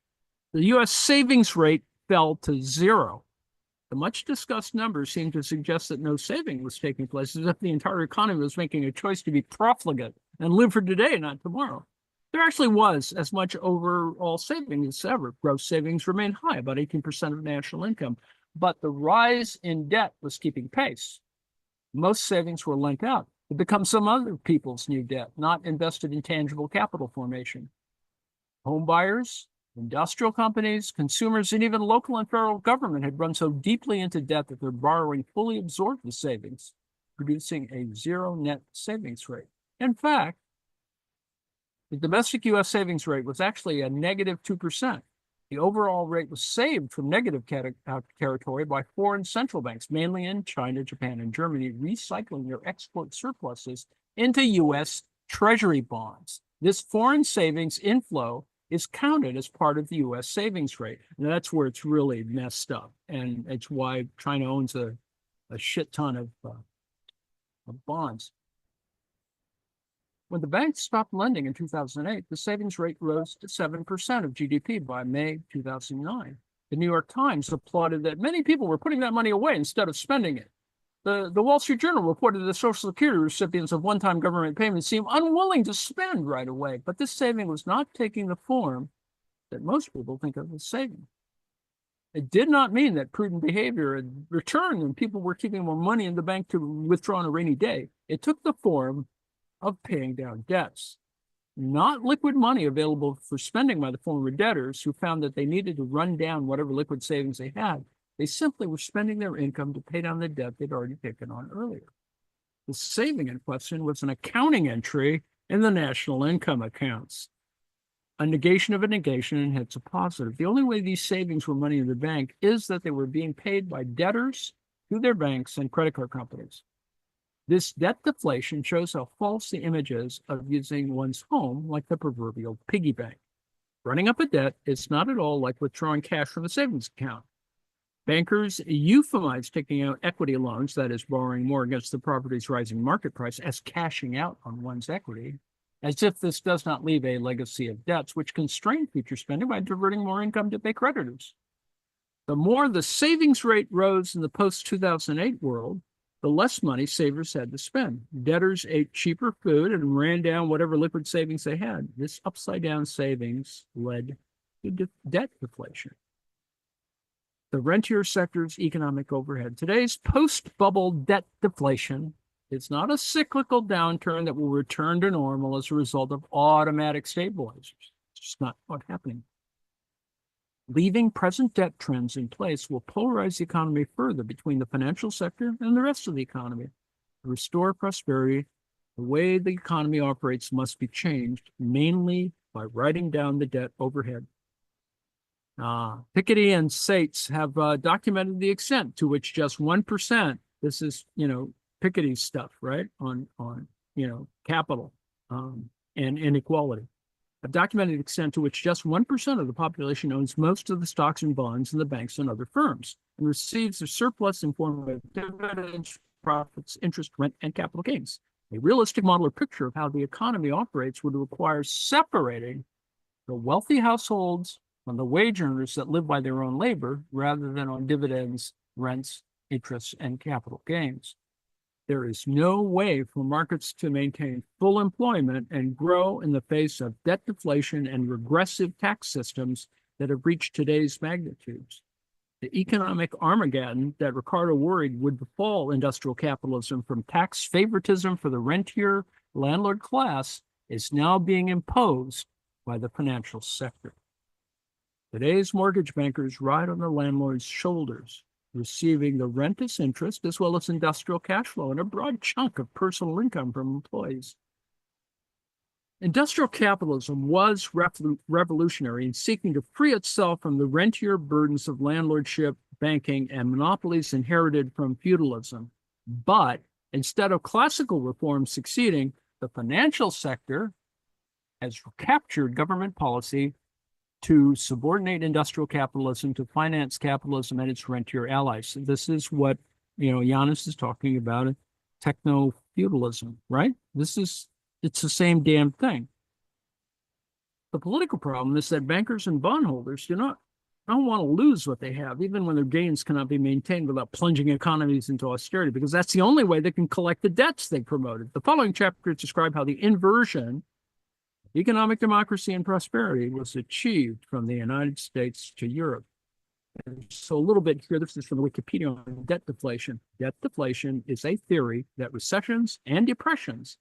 the U.S. savings rate fell to zero. The much discussed numbers seem to suggest that no saving was taking place, as if the entire economy was making a choice to be profligate and live for today, not tomorrow. There actually was as much overall savings as ever. Gross savings remained high, about 18% of national income, but the rise in debt was keeping pace. Most savings were lent out to become some other people's new debt, not invested in tangible capital formation. Home buyers, industrial companies, consumers, and even local and federal government had run so deeply into debt that their borrowing fully absorbed the savings, producing a zero net savings rate. In fact, the domestic U.S. savings rate was actually a negative 2%. The overall rate was saved from negative territory by foreign central banks, mainly in China, Japan, and Germany, recycling their export surpluses into U.S. Treasury bonds. This foreign savings inflow is counted as part of the U.S. savings rate. And that's where it's really messed up. And it's why China owns a shit ton of bonds. When the banks stopped lending in 2008, the savings rate rose to 7% of GDP by May 2009. The New York Times applauded that many people were putting that money away instead of spending it. The Wall Street Journal reported that Social Security recipients of one-time government payments seemed unwilling to spend right away, but this saving was not taking the form that most people think of as saving. It did not mean that prudent behavior had returned and people were keeping more money in the bank to withdraw on a rainy day. It took the form of paying down debts, not liquid money available for spending by the former debtors who found that they needed to run down whatever liquid savings they had. They simply were spending their income to pay down the debt they'd already taken on earlier. The saving in question was an accounting entry in the national income accounts. A negation of a negation and hence a positive. The only way these savings were money in the bank is that they were being paid by debtors to their banks and credit card companies. This debt deflation shows how false the image is of using one's home like the proverbial piggy bank. Running up a debt is not at all like withdrawing cash from a savings account. Bankers euphemize taking out equity loans, that is, borrowing more against the property's rising market price, as cashing out on one's equity, as if this does not leave a legacy of debts which constrain future spending by diverting more income to pay creditors. The more the savings rate rose in the post-2008 world, the less money savers had to spend. Debtors ate cheaper food and ran down whatever liquid savings they had. This upside-down savings led to debt deflation. The rentier sector's economic overhead. Today's post-bubble debt deflation is not a cyclical downturn that will return to normal as a result of automatic stabilizers. It's just not what's happening. Leaving present debt trends in place will polarize the economy further between the financial sector and the rest of the economy. To restore prosperity, the way the economy operates must be changed, mainly by writing down the debt overhead. Piketty and Sates have documented the extent to which just 1%, this is, Piketty's stuff, right, on capital and inequality. A documented extent to which just 1% of the population owns most of the stocks and bonds in the banks and other firms and receives a surplus in form of dividends, profits, interest, rent, and capital gains. A realistic model or picture of how the economy operates would require separating the wealthy households from the wage earners that live by their own labor rather than on dividends, rents, interests, and capital gains. There is no way for markets to maintain full employment and grow in the face of debt deflation and regressive tax systems that have reached today's magnitudes. The economic Armageddon that Ricardo worried would befall industrial capitalism from tax favoritism for the rentier landlord class is now being imposed by the financial sector. Today's mortgage bankers ride on the landlord's shoulders, receiving the rent as interest as well as industrial cash flow and a broad chunk of personal income from employees. Industrial capitalism was revolutionary in seeking to free itself from the rentier burdens of landlordship, banking, and monopolies inherited from feudalism. But instead of classical reform succeeding, the financial sector has captured government policy to subordinate industrial capitalism to finance capitalism and its rentier allies. This is what, Giannis is talking about, techno-feudalism, right? It's the same damn thing. The political problem is that bankers and bondholders don't want to lose what they have, even when their gains cannot be maintained without plunging economies into austerity, because that's the only way they can collect the debts they promoted. The following chapters describe how the inversion of economic democracy and prosperity was achieved from the United States to Europe. And so a little bit here, this is from the Wikipedia on debt deflation. Debt deflation is a theory that recessions and depressions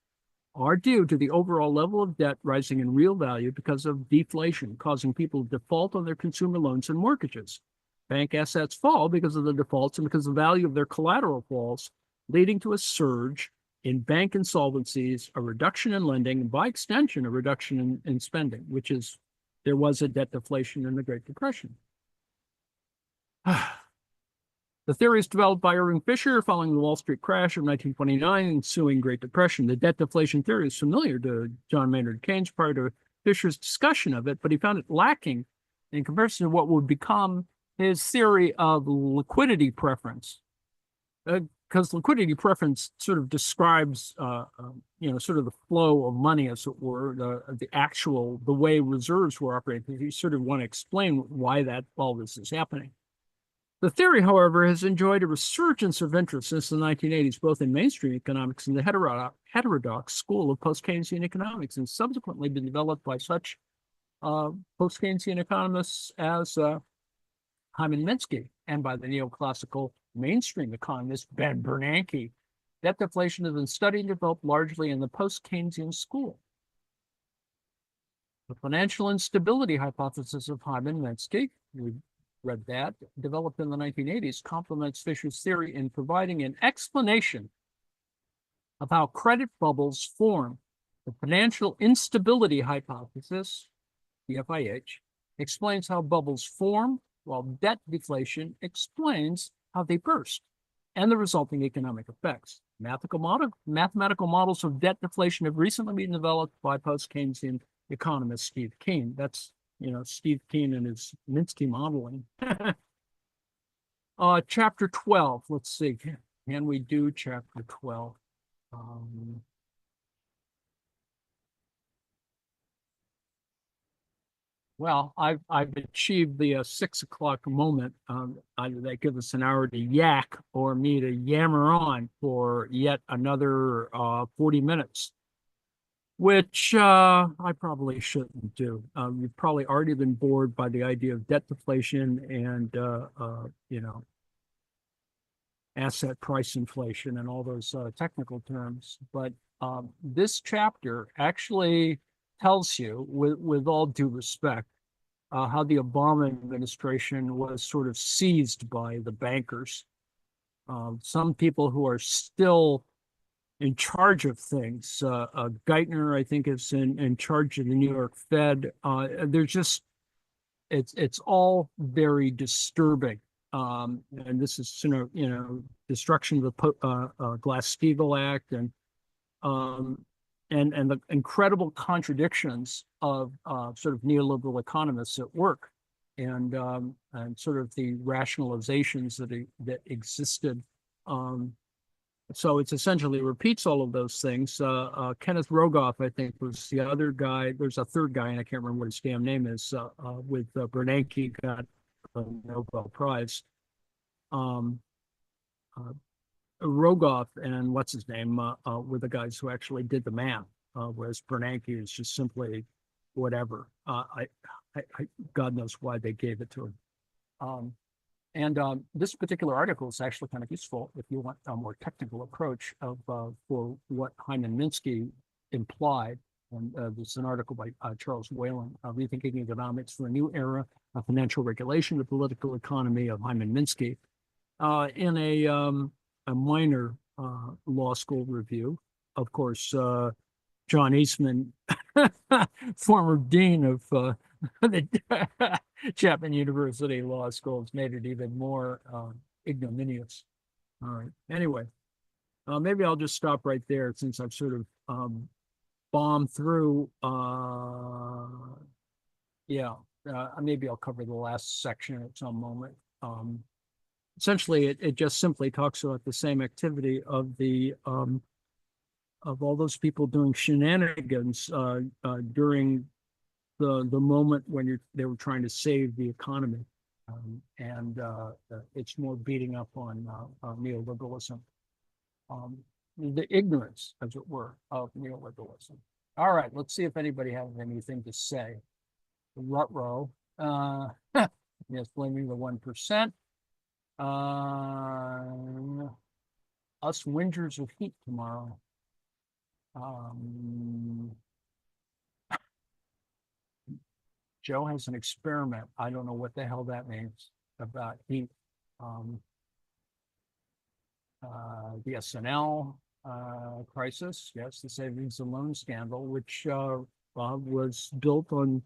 are due to the overall level of debt rising in real value because of deflation, causing people to default on their consumer loans and mortgages. Bank assets fall because of the defaults and because the value of their collateral falls, leading to a surge in bank insolvencies, a reduction in lending, and by extension, a reduction in spending, there was a debt deflation in the Great Depression. The theory is developed by Irving Fisher following the Wall Street crash of 1929 and ensuing Great Depression. The debt deflation theory is familiar to John Maynard Keynes prior to Fisher's discussion of it, but he found it lacking in comparison to what would become his theory of liquidity preference. Because liquidity preference sort of describes, sort of the flow of money, as it were, the way reserves were operating. You sort of want to explain why all this is happening. The theory, however, has enjoyed a resurgence of interest since the 1980s, both in mainstream economics and the heterodox school of post-Keynesian economics, and subsequently been developed by such post-Keynesian economists as Hyman Minsky and by the neoclassical mainstream economist Ben Bernanke. Debt deflation has been studied and developed largely in the post-Keynesian school. The financial instability hypothesis of Hyman Minsky, we read that, developed in the 1980s, complements Fisher's theory in providing an explanation of how credit bubbles form. The financial instability hypothesis, the FIH, explains how bubbles form, while debt deflation explains how they burst and the resulting economic effects. Mathematical models of debt deflation have recently been developed by post-Keynesian economist Steve Keen. That's Steve Keen and his Minsky modeling. Chapter 12. Let's see. Can we do chapter 12? Well, I've achieved the 6 o'clock moment. That gives us an hour to yak or me to yammer on for yet another 40 minutes. which I probably shouldn't do. You've probably already been bored by the idea of debt deflation and asset price inflation and all those technical terms. But this chapter actually tells you, with all due respect, how the Obama administration was sort of seized by the bankers. Some people who are still in charge of things. Geithner, I think, is in charge of the New York Fed. There's just it's all very disturbing. And this is destruction of the Glass-Steagall Act and the incredible contradictions of sort of neoliberal economists at work and sort of the rationalizations that existed. So it's essentially repeats all of those things. Kenneth Rogoff, I think, was the other guy. There's a third guy, and I can't remember what his damn name is. With Bernanke got the Nobel Prize. Rogoff and what's his name were the guys who actually did the math, whereas Bernanke is just simply whatever. God knows why they gave it to him. And this particular article is actually kind of useful if you want a more technical approach of for what Hyman Minsky implied. And this is an article by Charles Whalen, Rethinking Economics for a New Era of Financial Regulation, the Political Economy of Hyman Minsky, in a minor law school review. Of course, John Eastman, former dean of the Chapman University Law School, has made it even more ignominious. All right. Anyway, maybe I'll just stop right there since I've sort of bombed through. Maybe I'll cover the last section at some moment. Essentially, it just simply talks about the same activity of the of all those people doing shenanigans during the moment when they were trying to save the economy, and it's more beating up on neoliberalism, the ignorance, as it were, of neoliberalism. All right, let's see if anybody has anything to say. Rutrow, yes, blaming the 1%. Us whingers of heat tomorrow. Joe has an experiment. I don't know what the hell that means about heat. The SNL crisis, yes, the savings and loan scandal, which was built on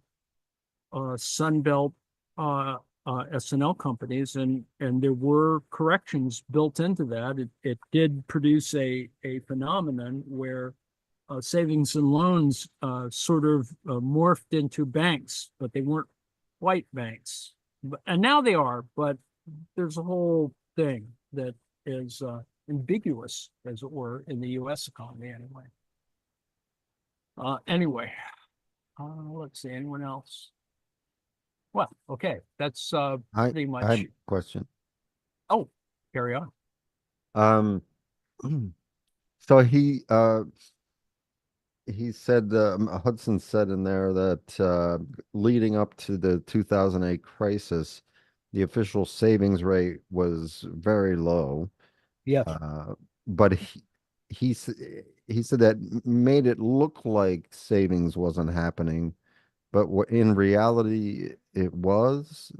Sunbelt SNL companies, and there were corrections built into that. It did produce a phenomenon where savings and loans sort of morphed into banks, but they weren't quite banks. And now they are, but there's a whole thing that is ambiguous, as it were, in the U.S. economy anyway. Let's see, anyone else? Well, okay, that's pretty much. I have a question. Oh, carry on. So he said, Hudson said in there that leading up to the 2008 crisis, the official savings rate was very low. Yes. But he said that made it look like savings wasn't happening, but in reality, it was.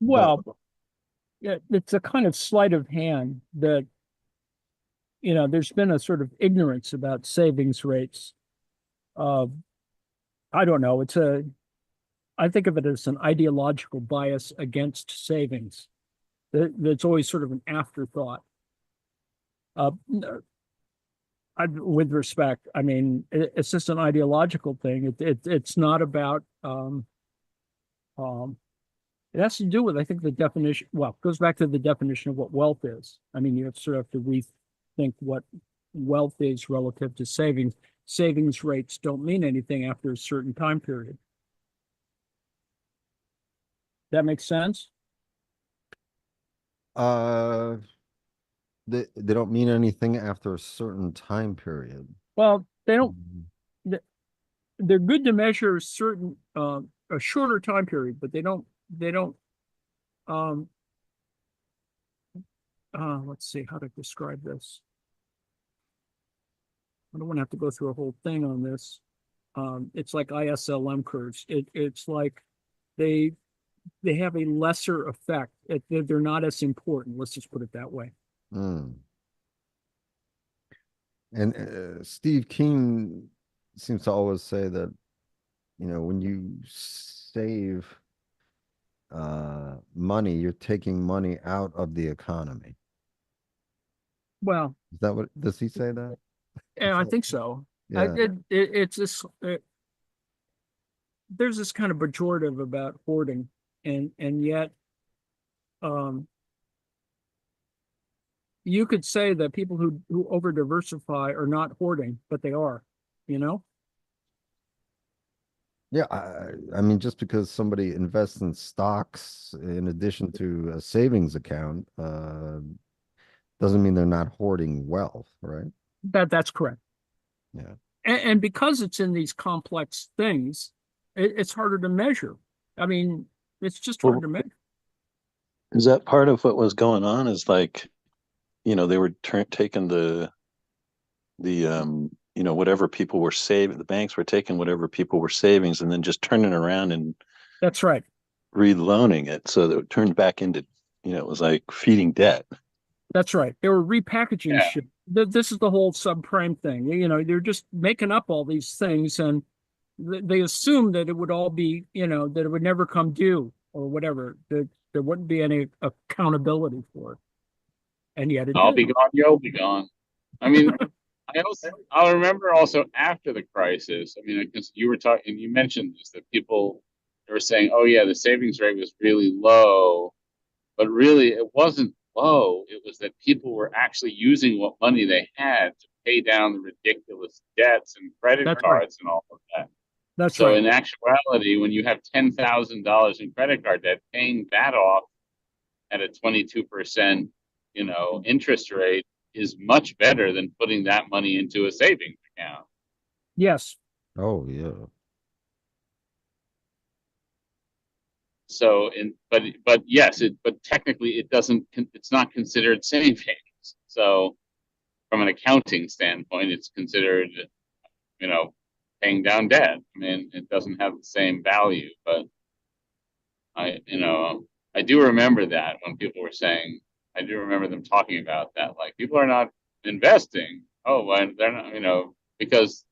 Well, yeah, it's a kind of sleight of hand that, there's been a sort of ignorance about savings rates. I don't know. I think of it as an ideological bias against savings. That's always sort of an afterthought. With respect, I mean, it's just an ideological thing. It's not about. It has to do with, I think, the definition. Well, it goes back to the definition of what wealth is. I mean, you sort of have to rethink what wealth is relative to savings. Savings rates don't mean anything after a certain time period. That makes sense? They don't mean anything after a certain time period. Well, they don't. they're good to measure certain, a shorter time period, but they don't, um, let's see how to describe this. I don't want to have to go through a whole thing on this. It's like ISLM curves. It's like they they have a lesser effect. They're not as important. Let's just put it that way. Hmm. And Steve Keen seems to always say that, when you save money, you're taking money out of the economy. Well, Is that what, does he say that? and I think so. Yeah. It's this. There's this kind of pejorative about hoarding, and yet, um, you could say that people who over diversify are not hoarding, but they are. You know. Yeah, I mean, just because somebody invests in stocks in addition to a savings account, doesn't mean they're not hoarding wealth, right? That's correct. Yeah. And because it's in these complex things, it's harder to measure. I mean, it's just hard to measure. Is that part of what was going on? Is like, they were taking whatever people were saving, the banks were taking whatever people were savings and then just turning around and That's right. reloaning it so that it turned back into, it was like feeding debt. That's right. They were repackaging Yeah. shit. This is the whole subprime thing. They're just making up all these things, and they assume that it would all be, that it would never come due or whatever. That there wouldn't be any accountability for it, and yet it I'll did. be gone, you'll be gone. I mean, I'll remember also after the crisis. I mean, because you were talking, you mentioned this, that people they were saying, "Oh yeah, the savings rate was really low," but really it wasn't low. It was that people were actually using what money they had to pay down the ridiculous debts and credit That's right. cards and all of that. That's So right. in actuality, when you have $10,000 in credit card debt, paying that off at a 22%, interest rate is much better than putting that money into a savings account. Yes. Oh, yeah. So, but yes, but technically it's not considered savings. So from an accounting standpoint, it's considered, paying down debt. I mean, it doesn't have the same value, but I do remember that when people were saying, I do remember them talking about that. Like, people are not investing. Oh, well, they're not, because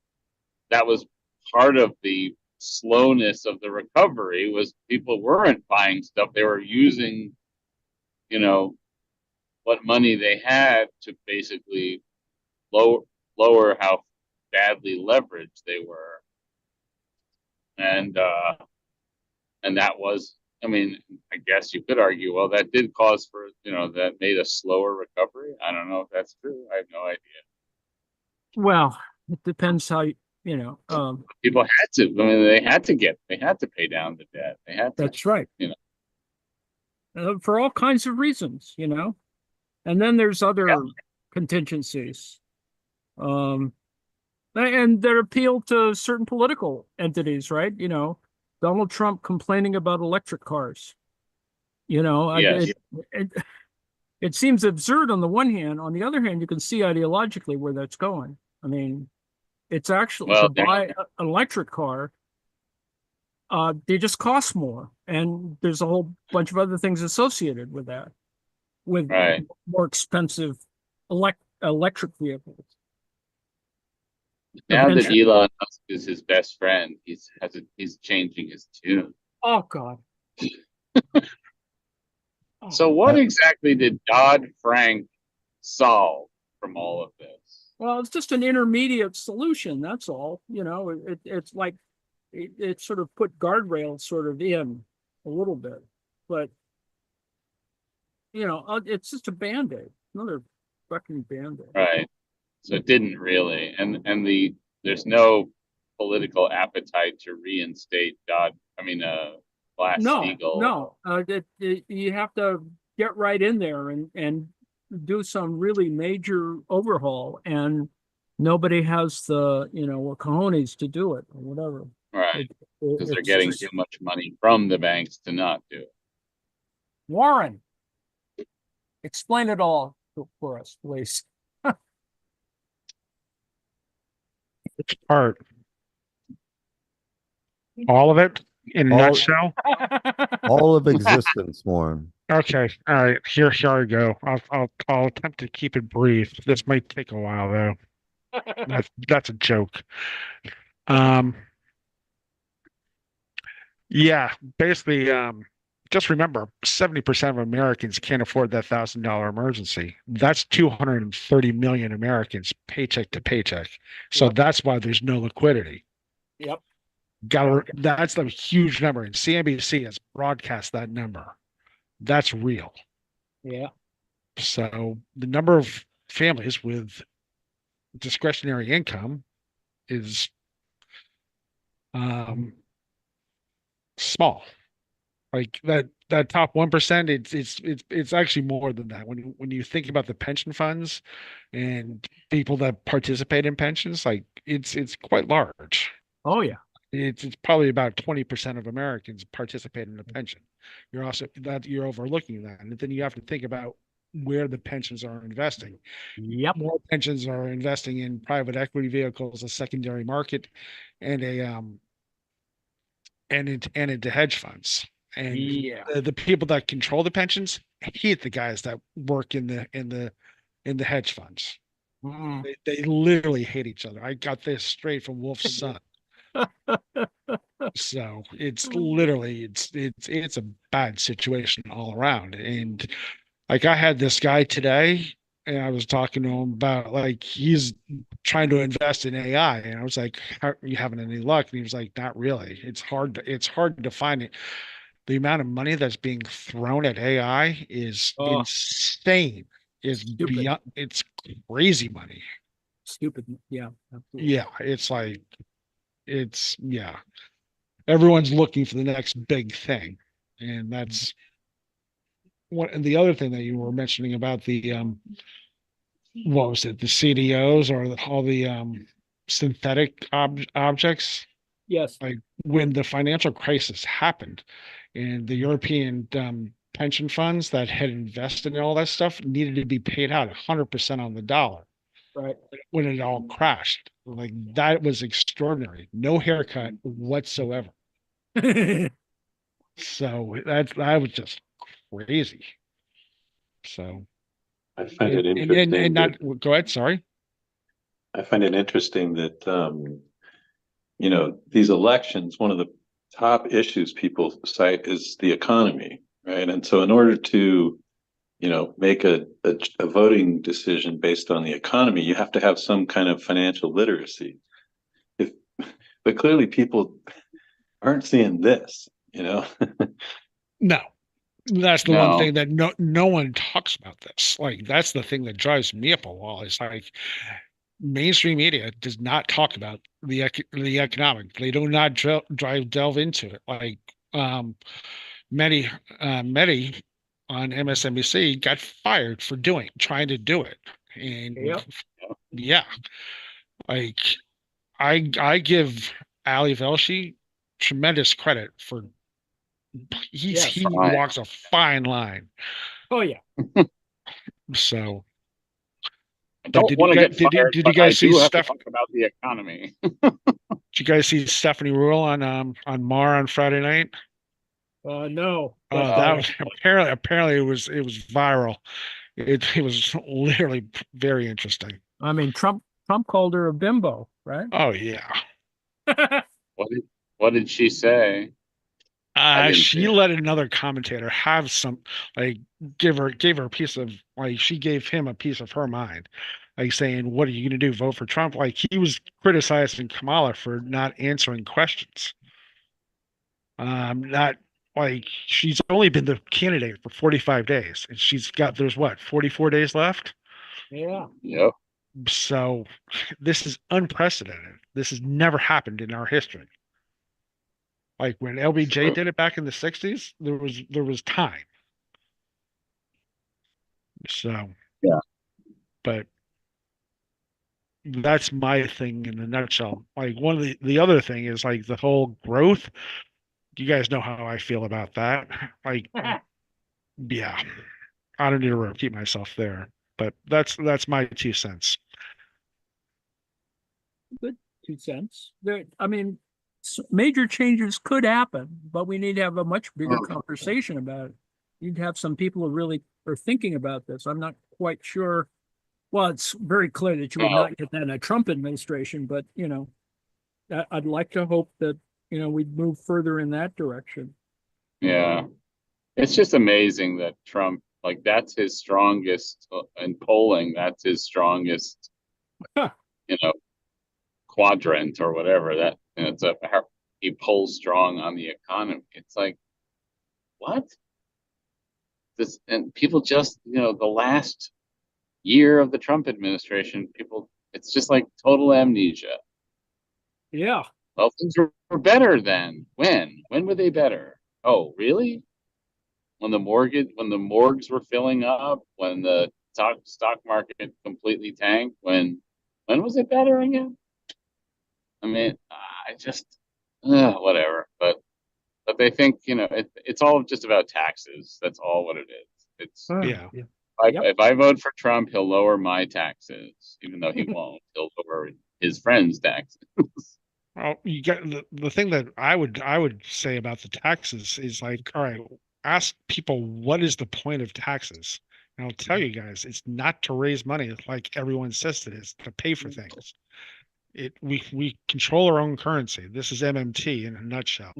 that was part of the slowness of the recovery was people weren't buying stuff. They were using, what money they had to basically lower how badly leveraged they were. And that was, I mean, I guess you could argue, well, that did cause for, that made a slower recovery. I don't know if that's true. I have no idea. Well, it depends how People had to. I mean, they had to pay down the debt. They had to. That's right. For all kinds of reasons, and then there's other contingencies, and that appeal to certain political entities, right? Donald Trump complaining about electric cars. Yes. It seems absurd on the one hand. On the other hand, you can see ideologically where that's going. I mean, it's actually Well, to buy an electric car, they just cost more, and there's a whole bunch of other things associated with that, with Right. more expensive electric vehicles. Now that Eventually- Elon Musk is his best friend, he's changing his tune. Oh God. So what exactly did Dodd-Frank solve from all of this? Well, it's just an intermediate solution. That's all. It's like it sort of put guardrails sort of in a little bit, but it's just a Band-Aid, another fucking Band-Aid. Right. So it didn't really, and there's no political appetite to reinstate Glass-Steagall. No. You have to get right in there and do some really major overhaul, and nobody has the, cojones to do it or whatever. Right. Because they're It's getting just too much money from the banks to not do it. Warren, explain it all for us, please. Which part? All of it in a All- nutshell? All of existence, Warren. Okay, all right. Here I go. I'll attempt to keep it brief. This might take a while though. That's a joke. Um, yeah, basically, just remember, 70% of Americans can't afford that $1,000 emergency. That's 230 million Americans paycheck to paycheck. So Yep. that's why there's no liquidity. Yep. That's a huge number, and CNBC has broadcast that number. That's real. Yeah. So the number of families with discretionary income is small. Like that top 1%, it's actually more than that. When you think about the pension funds and people that participate in pensions, like it's quite large. Oh yeah. It's probably about 20% of Americans participate in a pension. You're overlooking that. And then you have to think about where the pensions are investing. Yep. More pensions are investing in private equity vehicles, a secondary market, and into hedge funds. And Yeah. the people that control the pensions hate the guys that work in the hedge funds. Mm. They literally hate each other. I got this straight from Wolf's son. So it's literally it's a bad situation all around. And like I had this guy today, and I was talking to him about like he's trying to invest in AI, and I was like, "Are you having any luck?" And he was like, "Not really. It's hard to find it. The amount of money that's being thrown at AI is Oh, insane. Is stupid. beyond it's crazy money. Stupid. Yeah. Absolutely. Yeah, it's like yeah. Everyone's looking for the next big thing, and that's what. And the other thing that you were mentioning about the what was it, the CDOs or all the synthetic objects, Yes. like when the financial crisis happened and the European pension funds that had invested in all that stuff needed to be paid out 100% on the dollar Right. when it all crashed. Like that was extraordinary. No haircut whatsoever. So that was just crazy. So I find it and interesting not that go ahead, sorry. I find it interesting that these elections, one of the top issues people cite is the economy, right? And so in order to, make a voting decision based on the economy, you have to have some kind of financial literacy. If but clearly people aren't seeing this, No. That's the one No. thing that no one talks about this. Like that's the thing that drives me up a wall. Is like mainstream media does not talk about the economic. They do not delve into it. Like Mehdi on MSNBC got fired for trying to do it. And Yep. yeah, like I give Ali Velshi tremendous credit for Yes. he Fine. walks a fine line. Oh yeah. So, I but don't want to get fired, did you but I guys see do have to talk about the economy. Did you guys see Stephanie Ruhle on Mar on Friday night? No. Oh, But, that was apparently it was viral. It was literally very interesting. I mean, Trump called her a bimbo, right? Oh yeah. What did she say? I didn't see She it. let another commentator have some like gave her a piece of like she gave him a piece of her mind, like saying, "What are you going to do? Vote for Trump?" Like he was criticizing Kamala for not answering questions. Not like she's only been the candidate for 45 days, and there's what 44 days left. Yeah. Yep. So this is unprecedented. This has never happened in our history. Like when LBJ True. did it back in the 60s, there was time. So, Yeah. but that's my thing in a nutshell. Like one of the other thing is like the whole growth. You guys know how I feel about that. Like, yeah, I don't need to repeat myself there, but that's my 2 cents. Good 2 cents. There, I mean, major changes could happen, but we need to have a much bigger conversation about it. You'd have some people who really are thinking about this. I'm not quite sure. Well, it's very clear that you would not get that in a Trump administration, but I'd like to hope that we'd move further in that direction. Yeah. It's just amazing that Trump, like, that's his strongest in polling. That's his strongest, Huh. quadrant or whatever. That it's he polls strong on the economy. It's like, what? This, and people just, the last year of the Trump administration, it's just like total amnesia. Yeah. Well, things were better then. When were they better? Oh, really? When the morgues were filling up, when the stock market completely tanked, when was it better again? I mean, I just whatever. But they think it's all just about taxes. That's all what it is. It's Yeah. if I vote for Trump, he'll lower my taxes, even though he won't. He'll lower his friends' taxes. Well, you get the thing that I would say about the taxes is like, all right, ask people what is the point of taxes? And I'll tell you guys, it's not to raise money like everyone says it is, to pay for things. We control our own currency. This is MMT in a nutshell.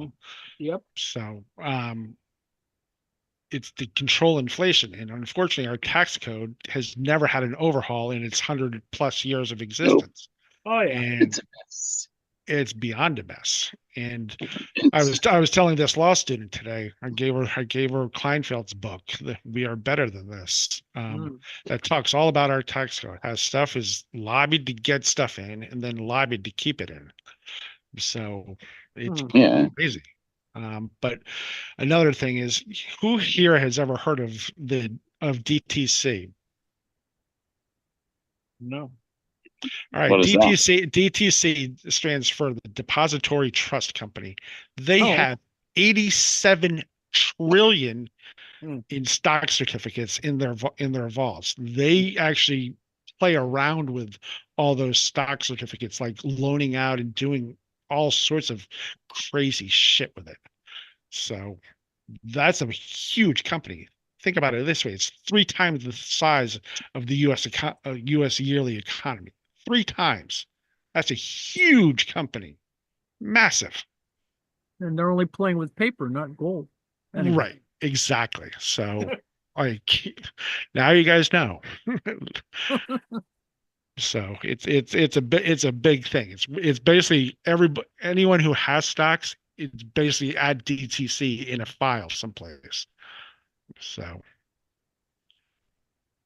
Yep. So it's to control inflation. And unfortunately, our tax code has never had an overhaul in its 100+ years of existence. Oh yeah. And It's a mess. it's beyond a mess. And I was telling this law student today, I gave her Kleinfeld's book, We Are Better Than This, that talks all about our tax code, how stuff is lobbied to get stuff in and then lobbied to keep it in. So it's crazy. But another thing is, who here has ever heard of DTC? No. All right, What is that? DTC stands for the Depository Trust Company. They have 87 trillion in stock certificates in their vaults. They actually play around with all those stock certificates, like loaning out and doing all sorts of crazy shit with it. So that's a huge company. Think about it this way: it's 3 times the size of the U.S. yearly economy. 3 times. That's a huge company. Massive. And they're only playing with paper, not gold. Anyway. Right. Exactly. So now you guys know. So it's a big thing. It's basically anyone who has stocks, it's basically add DTC in a file someplace. So,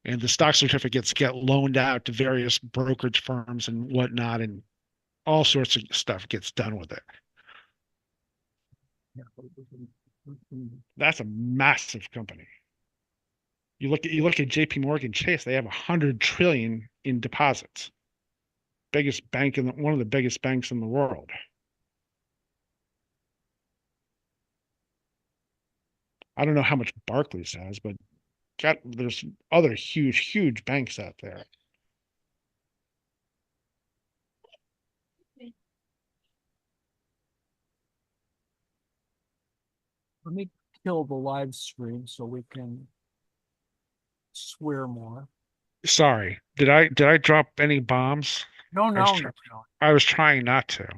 and the stock certificates get loaned out to various brokerage firms and whatnot, and all sorts of stuff gets done with it. That's a massive company. You look at JP Morgan Chase, they have 100 trillion in deposits. Biggest bank one of the biggest banks in the world. I don't know how much Barclays has, but there's other huge banks out there. Let me kill the live stream so we can swear more. Sorry, did I drop any bombs? No. I was trying not to.